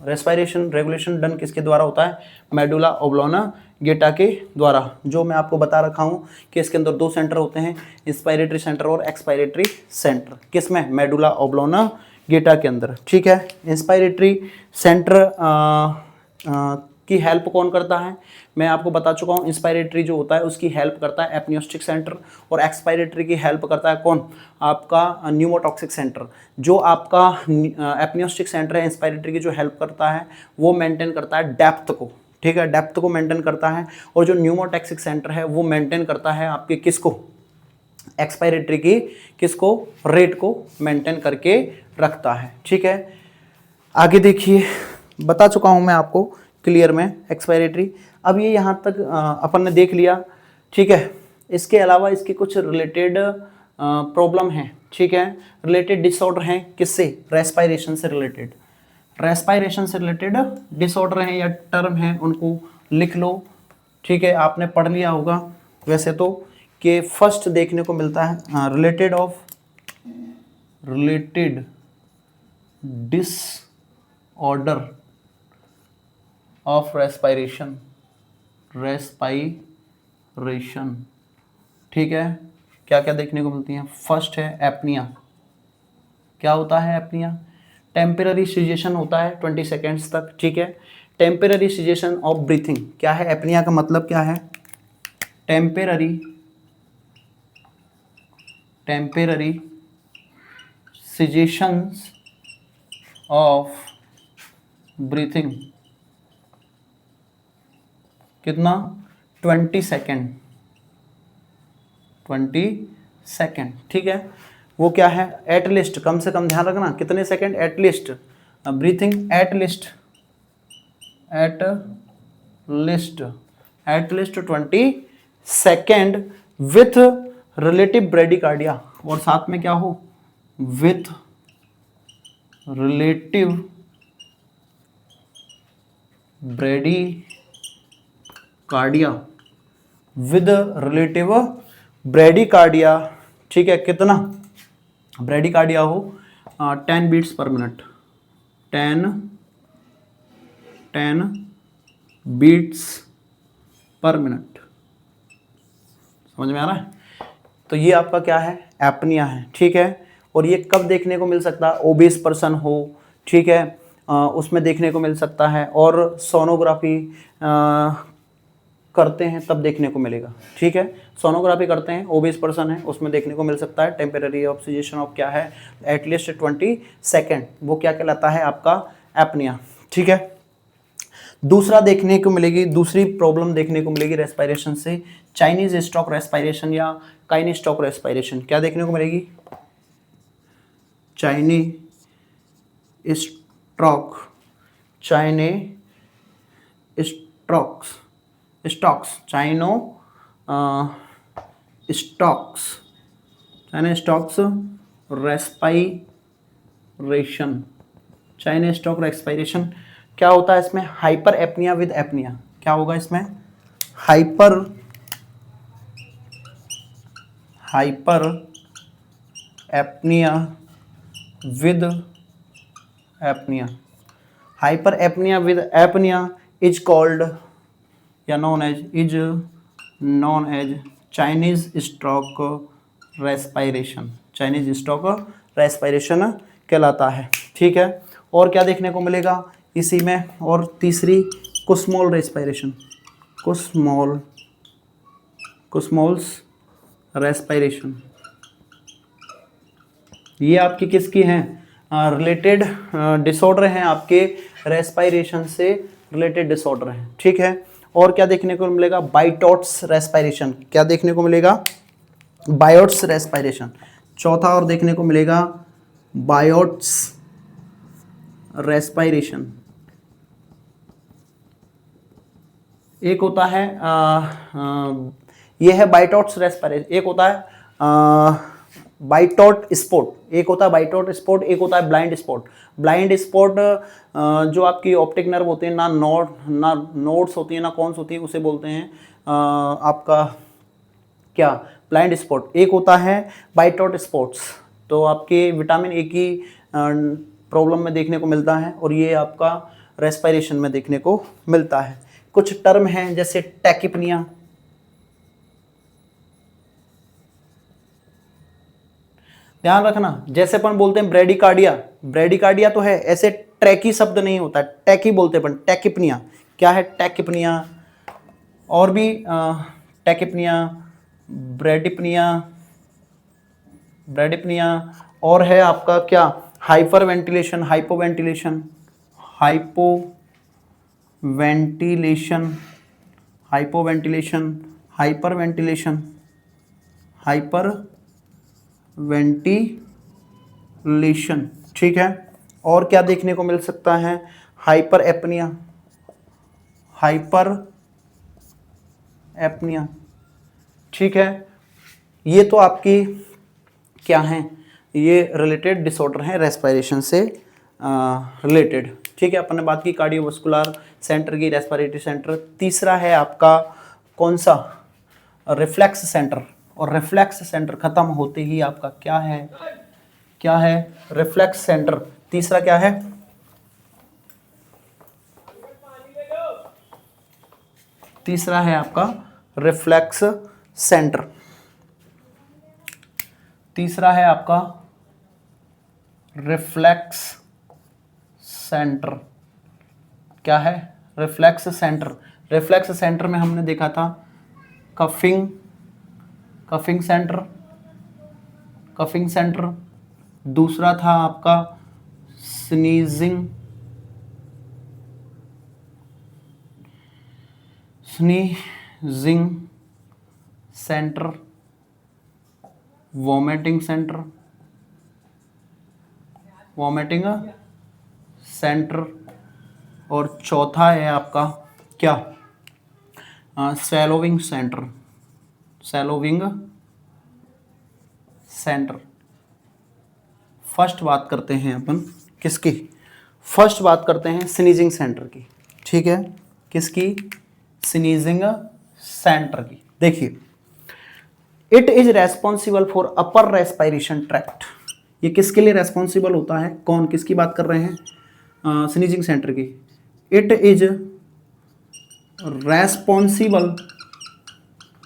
[SPEAKER 1] रेस्पिरेशन रेगुलेशन डन किसके द्वारा होता है, मेडुला ऑब्लोंगेटा के द्वारा। जो मैं आपको बता रखा हूँ कि इसके अंदर दो सेंटर होते हैं, इंस्पायरेटरी सेंटर और एक्सपायरेटरी सेंटर, किसमें, मेडुला ऑब्लोंगेटा के अंदर, ठीक है। इंस्पायरेटरी सेंटर की हेल्प कौन करता है, मैं आपको बता चुका हूँ, इंस्पायरेटरी जो होता है उसकी हेल्प करता है एपनियोस्टिक सेंटर, और एक्सपायरेटरी की हेल्प करता है कौन, आपका न्यूमोटॉक्सिक सेंटर। जो आपका एपनियोस्टिक सेंटर है, इंस्पायरेटरी की जो हेल्प करता है वो मेंटेन करता है डेप्थ को, ठीक है, डेप्थ को मेंटेन करता है, और जो न्यूमोटॉक्सिक सेंटर है वो मेंटेन करता है आपके किसको, एक्सपायरेटरी की किसको, रेट को मेंटेन करके रखता है, ठीक है। आगे देखिए, बता चुका हूँ मैं आपको क्लियर में एक्सपायरेटरी। अब ये यहाँ तक अपन ने देख लिया, ठीक है। इसके अलावा इसके कुछ रिलेटेड प्रॉब्लम हैं, ठीक है, रिलेटेड डिसऑर्डर हैं, किससे, रेस्पिरेशन से रिलेटेड, डिसऑर्डर हैं या टर्म हैं, उनको लिख लो, ठीक है। आपने पढ़ लिया होगा वैसे तो, कि फर्स्ट देखने को मिलता है रिलेटेड डिसऑर्डर ऑफ रेस्पिरेशन, ठीक है। क्या क्या देखने को मिलती हैं, फर्स्ट है एपनिया, क्या होता है एपनिया, टेम्पररी सिजेशन होता है 20 सेकेंड्स तक, ठीक है। टेम्पररी सिजेशन ऑफ ब्रीथिंग, क्या है एपनिया का मतलब क्या है, टेम्पररी सिजेशंस ऑफ ब्रीथिंग, कितना, 20 सेकेंड, ठीक है। वो क्या है, एटलिस्ट, कम से कम ध्यान रखना कितने second, at least, breathing at least 20 second with relative bradycardia, और साथ में क्या हो, with relative bradycardia, with relative bradycardia, ठीक है, कितना ब्रेडिकार्डिया हो, 10 बीट्स पर मिनट, 10 बीट्स पर मिनट। समझ में आ रहा है? तो ये आपका क्या है, एपनिया है, ठीक है। और ये कब देखने को मिल सकता है, ओबेस पर्सन हो, ठीक है, उसमें देखने को मिल सकता है, और सोनोग्राफी करते हैं तब देखने को मिलेगा, ठीक है। सोनोग्राफी करते हैं, ओबेस पर्सन है, उसमें देखने को मिल सकता है। टेम्परेरी ऑब्जर्वेशन ऑफ क्या है, एटलीस्ट 20 सेकेंड, वो क्या कहलाता है आपका, एपनिया, ठीक है। दूसरा देखने को मिलेगी, दूसरी प्रॉब्लम देखने को मिलेगी रेस्पिरेशन से, चाइनीज स्टॉक रेस्पिरेशन या काइनी स्टॉक रेस्पिरेशन। क्या देखने को मिलेगी, Cheyne Stoke, Cheyne Stokes, Stokes, Cheyne Stokes, Cheyne Stokes respiration, Cheyne Stoke respiration. क्या होता है इसमें, हाइपर एपनिया विद एपनिया। क्या होगा इसमें, hyper apnoea with apnoea. Hyper apnoea with apnoea is called या known as Cheyne Stoke respiration, Cheyne Stoke respiration कहलाता है, ठीक है। और क्या देखने को मिलेगा इसी में, और तीसरी कुस्मोल रेस्पायरेशन, कुस्मोल्स रेस्पायरेशन। ये आपकी किसकी हैं, रिलेटेड डिसऑर्डर हैं, आपके रेस्पायरेशन से रिलेटेड डिसऑर्डर हैं, ठीक है। और क्या देखने को मिलेगा, बाइटोट्स रेस्पायरेशन। क्या देखने को मिलेगा, बायोट्स रेस्पायरेशन। चौथा और देखने को मिलेगा बायोट्स रेस्पायरेशन। एक होता है ये है बाइटोट्स रेस्पायरेशन, एक होता है बाइटोट स्पॉट, एक होता है बाइटोट स्पॉट, एक होता है ब्लाइंड स्पॉट। ब्लाइंड स्पॉट जो आपकी ऑप्टिक नर्व होते हैं, ना नोड्स होती हैं ना कॉन्स होती हैं, उसे बोलते हैं आपका क्या, ब्लाइंड स्पॉट। एक होता है बाइटोट स्पॉट्स, तो आपके विटामिन ए की प्रॉब्लम में देखने को मिलता है, और ये आपका रेस्पायरेशन में देखने को मिलता है। कुछ टर्म हैं जैसे टैकिपनिया, ध्यान रखना, जैसे अपन बोलते हैं ब्रेडिकार्डिया, ब्रेडिकार्डिया तो है, ऐसे ट्रैकी शब्द नहीं होता, टैकी बोलते हैं अपन, टैकिपनिया। क्या है, टैकिपनिया। और भी टैकिपनिया, ब्रेडिपनिया, और है आपका क्या, hyper ventilation, hypoventilation, hyper ventilation, ठीक है। और क्या देखने को मिल सकता है, हाइपर एपनिया, ठीक है। ये तो आपकी क्या हैं, ये रिलेटेड डिसऑर्डर हैं रेस्पिरेशन से रिलेटेड, ठीक है। अपन ने बात की कार्डियोवास्कुलर सेंटर की, रेस्पिरेटरी सेंटर। तीसरा है आपका कौन सा, रिफ्लेक्स सेंटर। और रिफ्लेक्स सेंटर खत्म होते ही आपका क्या है, रिफ्लेक्स सेंटर। तीसरा क्या है, तीसरा है आपका रिफ्लेक्स सेंटर। तीसरा है आपका रिफ्लेक्स सेंटर। क्या है, रिफ्लेक्स सेंटर। रिफ्लेक्स सेंटर में हमने देखा था कफिंग सेंटर। दूसरा था आपका स्नीजिंग सेंटर, वॉमिटिंग सेंटर, और चौथा है आपका क्या, सैलोविंग सेंटर। फर्स्ट बात करते हैं अपन किसकी, फर्स्ट बात करते हैं स्नीजिंग सेंटर की, ठीक है, किसकी, स्नीजिंग सेंटर की। देखिए, it is responsible for upper respiration tract. ये किसके लिए रेस्पॉन्सिबल होता है, कौन, किसकी बात कर रहे हैं, स्नीजिंग सेंटर की। It is responsible,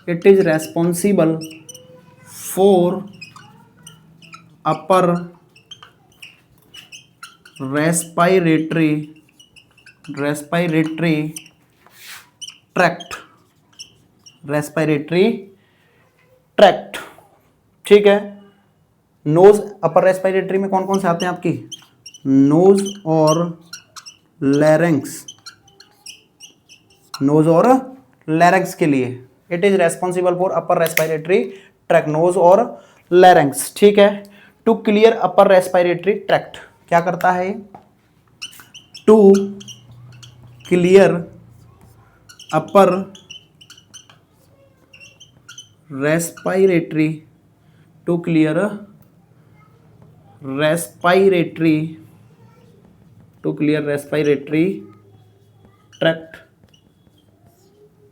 [SPEAKER 1] it is responsible for upper respiratory tract, respiratory tract, ठीक है। नोज, अपर रेस्पिरेटरी में कौन कौन से आते हैं आपकी, नोज और लैरिंक्स, नोज और लैरिंक्स के लिए it is responsible for upper respiratory tract, nose और लैरिंक्स, ठीक है। To clear upper respiratory tract, क्या करता है, to clear upper respiratory, to clear respiratory, to clear respiratory tract,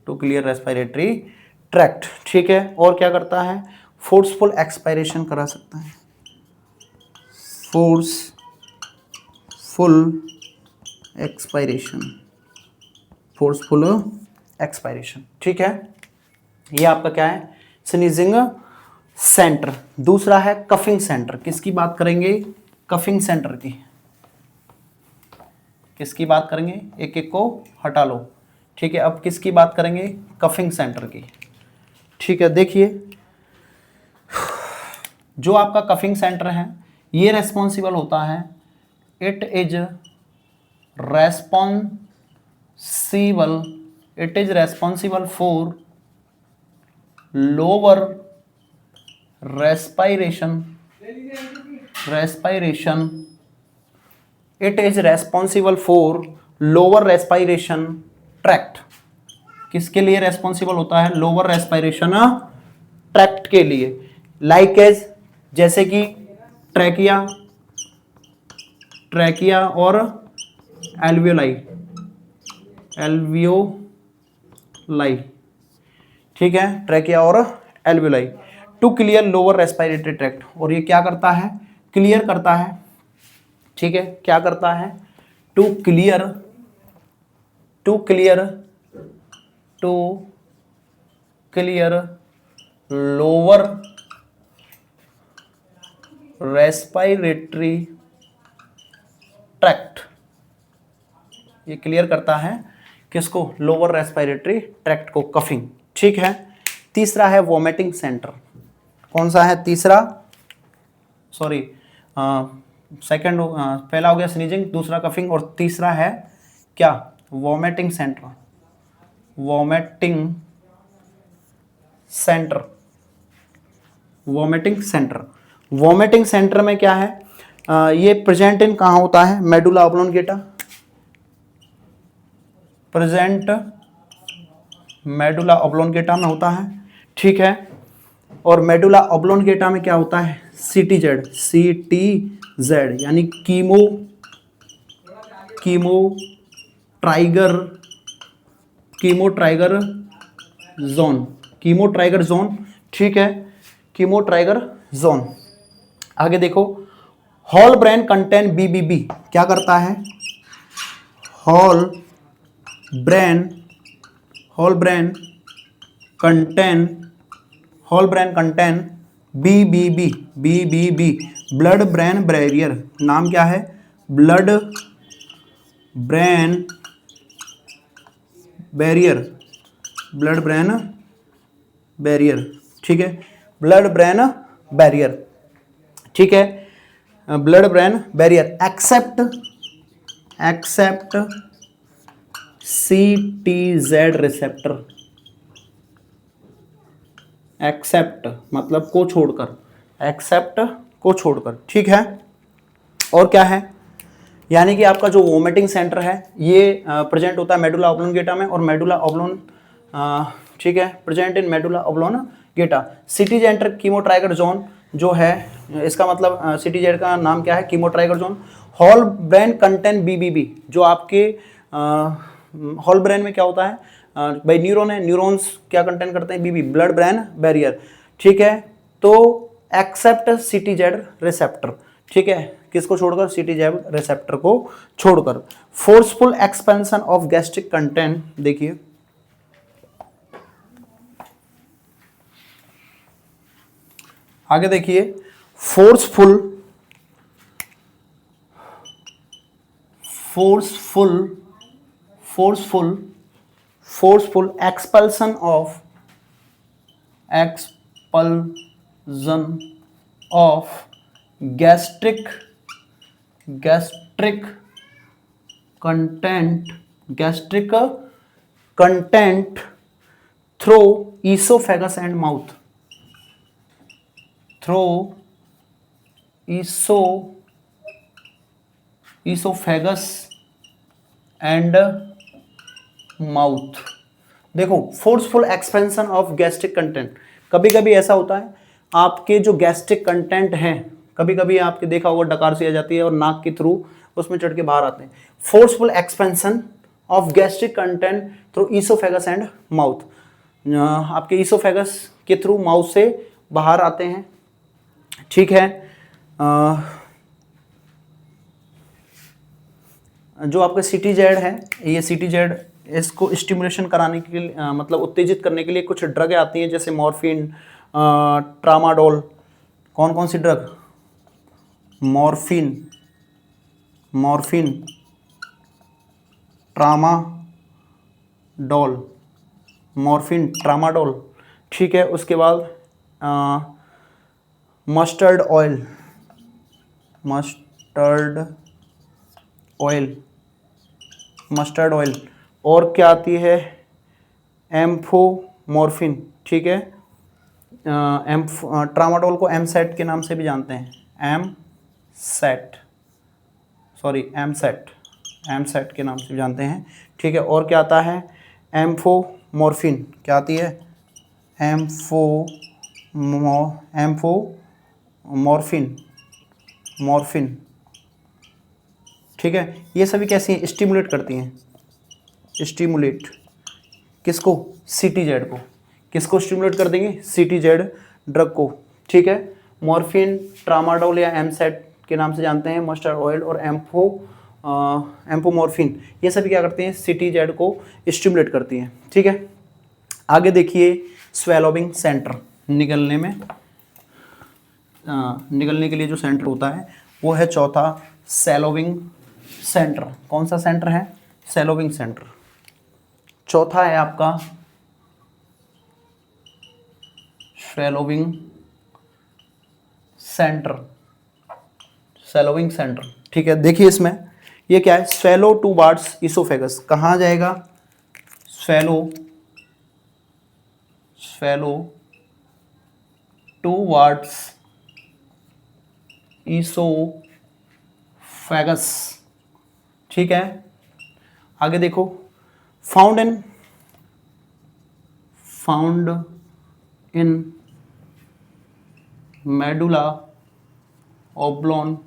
[SPEAKER 1] to clear respiratory tract, ठीक है। और क्या करता है, फोर्सफुल एक्सपायरेशन करा सकता है, फोर्सफुल एक्सपायरेशन, फोर्सफुल एक्सपायरेशन, ठीक है। ये आपका क्या है, स्नीजिंग सेंटर। दूसरा है कफिंग सेंटर, किसकी बात करेंगे, कफिंग सेंटर की, किसकी बात करेंगे, एक एक को हटा लो, ठीक है। अब किसकी बात करेंगे, कफिंग सेंटर की, ठीक है। देखिए, जो आपका कफिंग सेंटर है ये रेस्पॉन्सिबल होता है, it is responsible, it is responsible for lower respiration, it is responsible for lower respiration tract. किसके लिए रेस्पॉन्सिबल होता है, लोअर रेस्पिरेशन ट्रैक्ट के लिए। लाइक एज, जैसे कि ट्रैकिया, ट्रैकिया और एल्वियोलाई, एल्वियोलाई, ठीक है, ट्रैकिया और alveoli. To clear lower respiratory tract, और ये क्या करता है, क्लियर करता है, ठीक है, क्या करता है, to clear, to clear, to clear lower respiratory tract, ये क्लियर करता है किसको, लोअर रेस्पिरेटरी ट्रैक्ट को, कफिंग, ठीक है। तीसरा है वोमिटिंग सेंटर, कौन सा है तीसरा, सॉरी सेकंड, पहला हो गया स्नीजिंग, दूसरा कफिंग, और तीसरा है क्या, vomiting centre, vomiting centre, vomiting centre. Vomiting centre में क्या है, ये प्रेजेंट इन कहाँ होता है, medulla oblongata, present medulla oblongata में होता है, ठीक है। और मेडुला ऑब्लोंगेटा में क्या होता है, सीटीजेड, सीटीजेड यानी chemo, chemo ट्राइगर, chemo ट्राइगर zone, chemo ट्राइगर zone, ठीक है, कीमो ट्राइगर जोन। आगे देखो, होल ब्रेन कंटेन बीबीबी, क्या करता है, whole brain, whole brain contain, whole brain contain BBB, BBB blood brain barrier, नाम क्या है, blood brain barrier, blood brain barrier, ठीक है, ब्लड ब्रेन बैरियर, ठीक है, blood brain barrier, except, except CTZ receptor, except मतलब को छोड़कर, एक्सेप्ट को छोड़कर, ठीक है। और क्या है, यानी कि आपका जो वोमिटिंग सेंटर है ये प्रेजेंट होता है मेडुला ऑब्लोंगेटा में, और मेडुला ऑब्लोन, ठीक है, present in medulla oblongata. City enter chemo ट्राइगर zone, जो है, इसका मतलब CTZ का नाम क्या है, कीमोट्राइगोजोन। होल ब्रेन कंटेंट BBB, जो आपके होल ब्रेन में क्या होता है भाई, न्यूरॉन है, न्यूरॉन्स क्या कंटेंट करते हैं, BB, ब्लड ब्रेन बैरियर, ठीक है। तो एक्सेप्ट CTZ रिसेप्टर, ठीक है, किसको छोड़कर, CTZ रिसेप्टर को छोड़कर। Forceful expansion of gastric content, देखिए आगे देखिए, forceful expulsion of gastric content through oesophagus and mouth, through oesophagus and mouth. देखो, forceful expansion of gastric content, कभी कभी ऐसा होता है आपके जो गैस्ट्रिक कंटेंट हैं, कभी कभी आपके देखा होगा डकार सी आ जाती है और नाक के थ्रू उसमें चढ़ के बाहर आते हैं। Forceful expansion of gastric content through oesophagus and mouth, आपके ईसोफेगस के थ्रू माउथ से बाहर आते हैं, ठीक है। जो आपका CTZ है, ये CTZ, इसको स्टिमुलेशन कराने के लिए मतलब उत्तेजित करने के लिए कुछ ड्रग आती हैं, जैसे मॉर्फिन, ट्रामाडोल। कौन कौन सी ड्रग, मॉर्फिन, ट्रामाडोल, ठीक है। उसके बाद मस्टर्ड ऑयल, और क्या आती है, एम्फोमॉर्फिन, ठीक है। ट्रामाडोल को एमसेट के नाम से भी जानते हैं, एमसेट के नाम से भी जानते हैं, ठीक है। और क्या आता है, एम्फोमॉर्फिन, क्या आती है, मॉर्फिन, ठीक है। ये सभी कैसी हैं, स्टिमुलेट करती हैं, स्टिमुलेट किसको, CTZ को। किसको स्टिमुलेट कर देंगे, CTZ ड्रग को, ठीक है। मॉर्फिन, ट्रामाडोल या एमसेट के नाम से जानते हैं, मस्टर्ड ऑयल और एम्फोमॉर्फिन, ये सभी क्या करते हैं, CTZ को स्टिमुलेट करती हैं, ठीक है। आगे देखिए, स्वेलोविंग सेंटर, निगलने के लिए जो सेंटर होता है वो है चौथा, सैलोविंग सेंटर। कौन सा सेंटर है, सैलोविंग सेंटर। चौथा है आपका सैलोविंग सेंटर, ठीक है। देखिए इसमें ये क्या है, स्वेलो टूवार्ड्स ईसोफेगस, कहाँ जाएगा, स्वेलो टूवार्ड्स ईसोफेगस, ठीक है। आगे देखो, फाउंड इन मेडुला ऑब्लोंगेटा,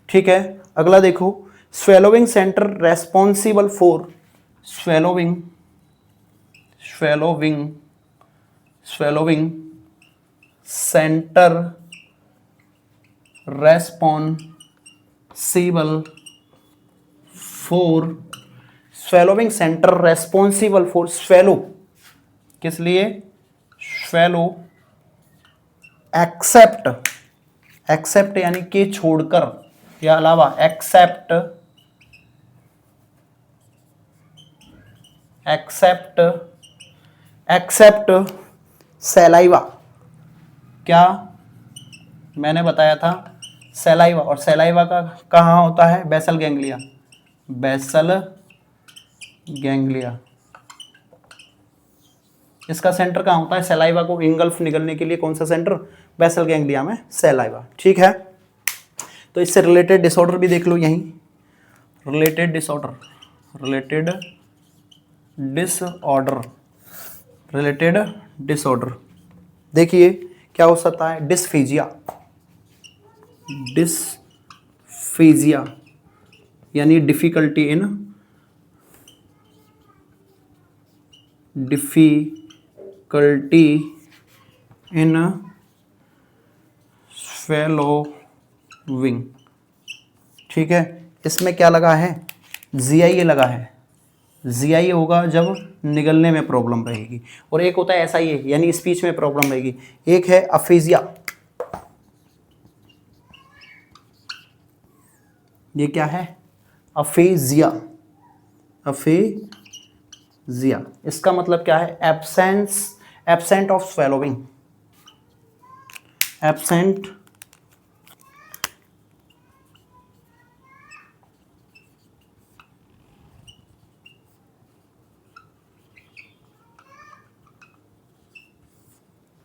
[SPEAKER 1] ठीक है। अगला देखो, swallowing centre responsible for swallowing centre responsible for swallow, किस लिए, स्वेलो एक्सेप्ट यानी कि छोड़कर या अलावा, एक्सेप्ट सैलाइवा, क्या मैंने बताया था, सैलाइवा, और सैलाइवा का कहाँ होता है, बेसल गैंग्लिया। इसका सेंटर कहाँ होता है, सैलाइवा को इंगल्फ निगलने के लिए कौन सा सेंटर, बेसल गैंग्लिया में सैलाइवा, ठीक है। तो इससे रिलेटेड डिसऑर्डर भी देख लो यहीं, रिलेटेड डिसऑर्डर, रिलेटेड डिसऑर्डर। देखिए क्या हो सकता है, डिस्फेजिया, डिस्फेजिया यानी डिफिकल्टी इन swallowing। ठीक है, इसमें क्या लगा है, GIA लगा है। GIA होगा जब निगलने में प्रॉब्लम रहेगी, और एक होता है SIA यानी स्पीच में प्रॉब्लम रहेगी। एक है अफेजिया, ये क्या है, अफेजिया। अफेजिया इसका मतलब क्या है, एब्सेंट ऑफ स्वेलोइंग, एब्सेंट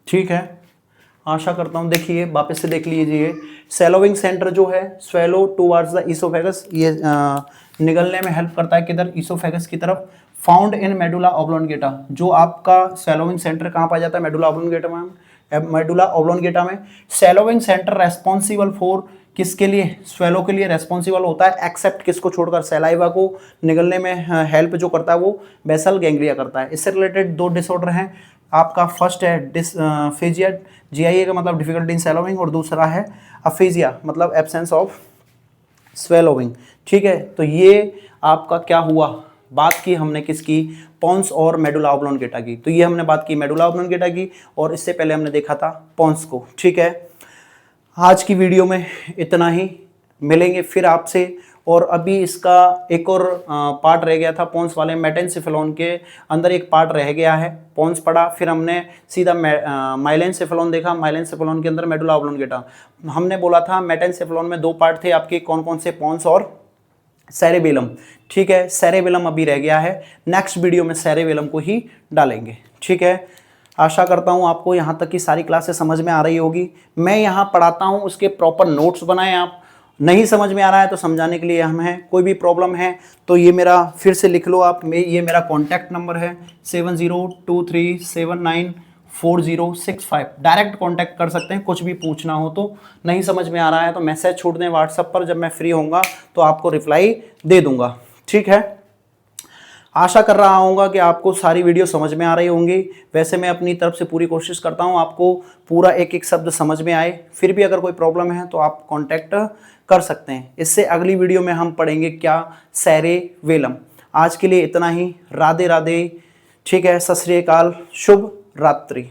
[SPEAKER 1] ठीक है। आशा करता हूँ, देखिए वापस से देख लीजिए, सेलोविंग सेंटर जो है स्वेलो टुवर्ड्स द ईसोफेगस, ये निगलने में हेल्प करता है किधर, ईसोफेगस की तरफ। फाउंड इन मेडुला ऑब्लोंगेटा, जो आपका सेलोविंग सेंटर कहाँ पाया जाता है, मेडुला ऑब्लोंगेटा में। मेडुला ऑब्लोंगेटा में सेलोविंग सेंटर रेस्पॉन्सिबल फॉर किसके लिए, स्वेलो के लिए रेस्पॉन्सिबल होता है, एक्सेप्ट किसको छोड़कर, सलाइवा को निगलने में हेल्प जो करता है वो बेसल गैंग्लिया करता है। इससे रिलेटेड दो डिसऑर्डर हैं, आपका फर्स्ट है डिस्फेजिया, GIA का मतलब डिफिकल्टी इन स्वेलोइंग, और दूसरा है अफेजिया मतलब एब्सेंस ऑफ स्वेलोइंग। ठीक है, तो ये आपका क्या हुआ, बात की हमने किसकी, पोंस और मेडुला ऑब्लोंगेटा की। तो ये हमने बात की मेडुला ऑब्लोंगेटा की, और इससे पहले हमने देखा था पोंस को। ठीक है, आज की वीडियो में इतना ही, मिलेंगे फिर आपसे। और अभी इसका एक और पार्ट रह गया था पोंस वाले, मेटेनसेफेलोन के अंदर एक पार्ट रह गया है। पोंस पढ़ा, फिर हमने सीधा माइलेनसेफेलोन देखा, माइलेनसेफेलोन के अंदर मेडुला ऑब्लोंगेटा। हमने बोला था मेटेनसेफेलोन में दो पार्ट थे आपके, कौन कौन से, पोंस और सेरेबेलम। ठीक है, सेरेबेलम अभी रह गया है, नेक्स्ट वीडियो में सेरेबेलम को ही डालेंगे। ठीक है, आशा करता हूँ आपको यहाँ तक की सारी क्लासेस समझ में आ रही होगी। मैं यहाँ पढ़ाता हूँ, उसके प्रॉपर नोट्स बनाएं आप। नहीं समझ में आ रहा है तो समझाने के लिए हम हैं, कोई भी प्रॉब्लम है तो ये मेरा फिर से लिख लो आप, ये मेरा कॉन्टैक्ट नंबर है 7023794065। डायरेक्ट कॉन्टैक्ट कर सकते हैं, कुछ भी पूछना हो तो। नहीं समझ में आ रहा है तो मैसेज छोड़ दें व्हाट्सएप पर, जब मैं फ्री होऊंगा तो आपको रिप्लाई दे दूंगा। ठीक है, आशा कर रहा हूँगा कि आपको सारी वीडियो समझ में आ रही होंगी। वैसे मैं अपनी तरफ से पूरी कोशिश करता हूँ आपको पूरा एक एक शब्द समझ में आए। फिर भी अगर कोई प्रॉब्लम है तो आप कांटेक्ट कर सकते हैं। इससे अगली वीडियो में हम पढ़ेंगे क्या, सेरेबेलम। आज के लिए इतना ही, राधे राधे। ठीक है, सत श्री अकाल, शुभ रात्रि।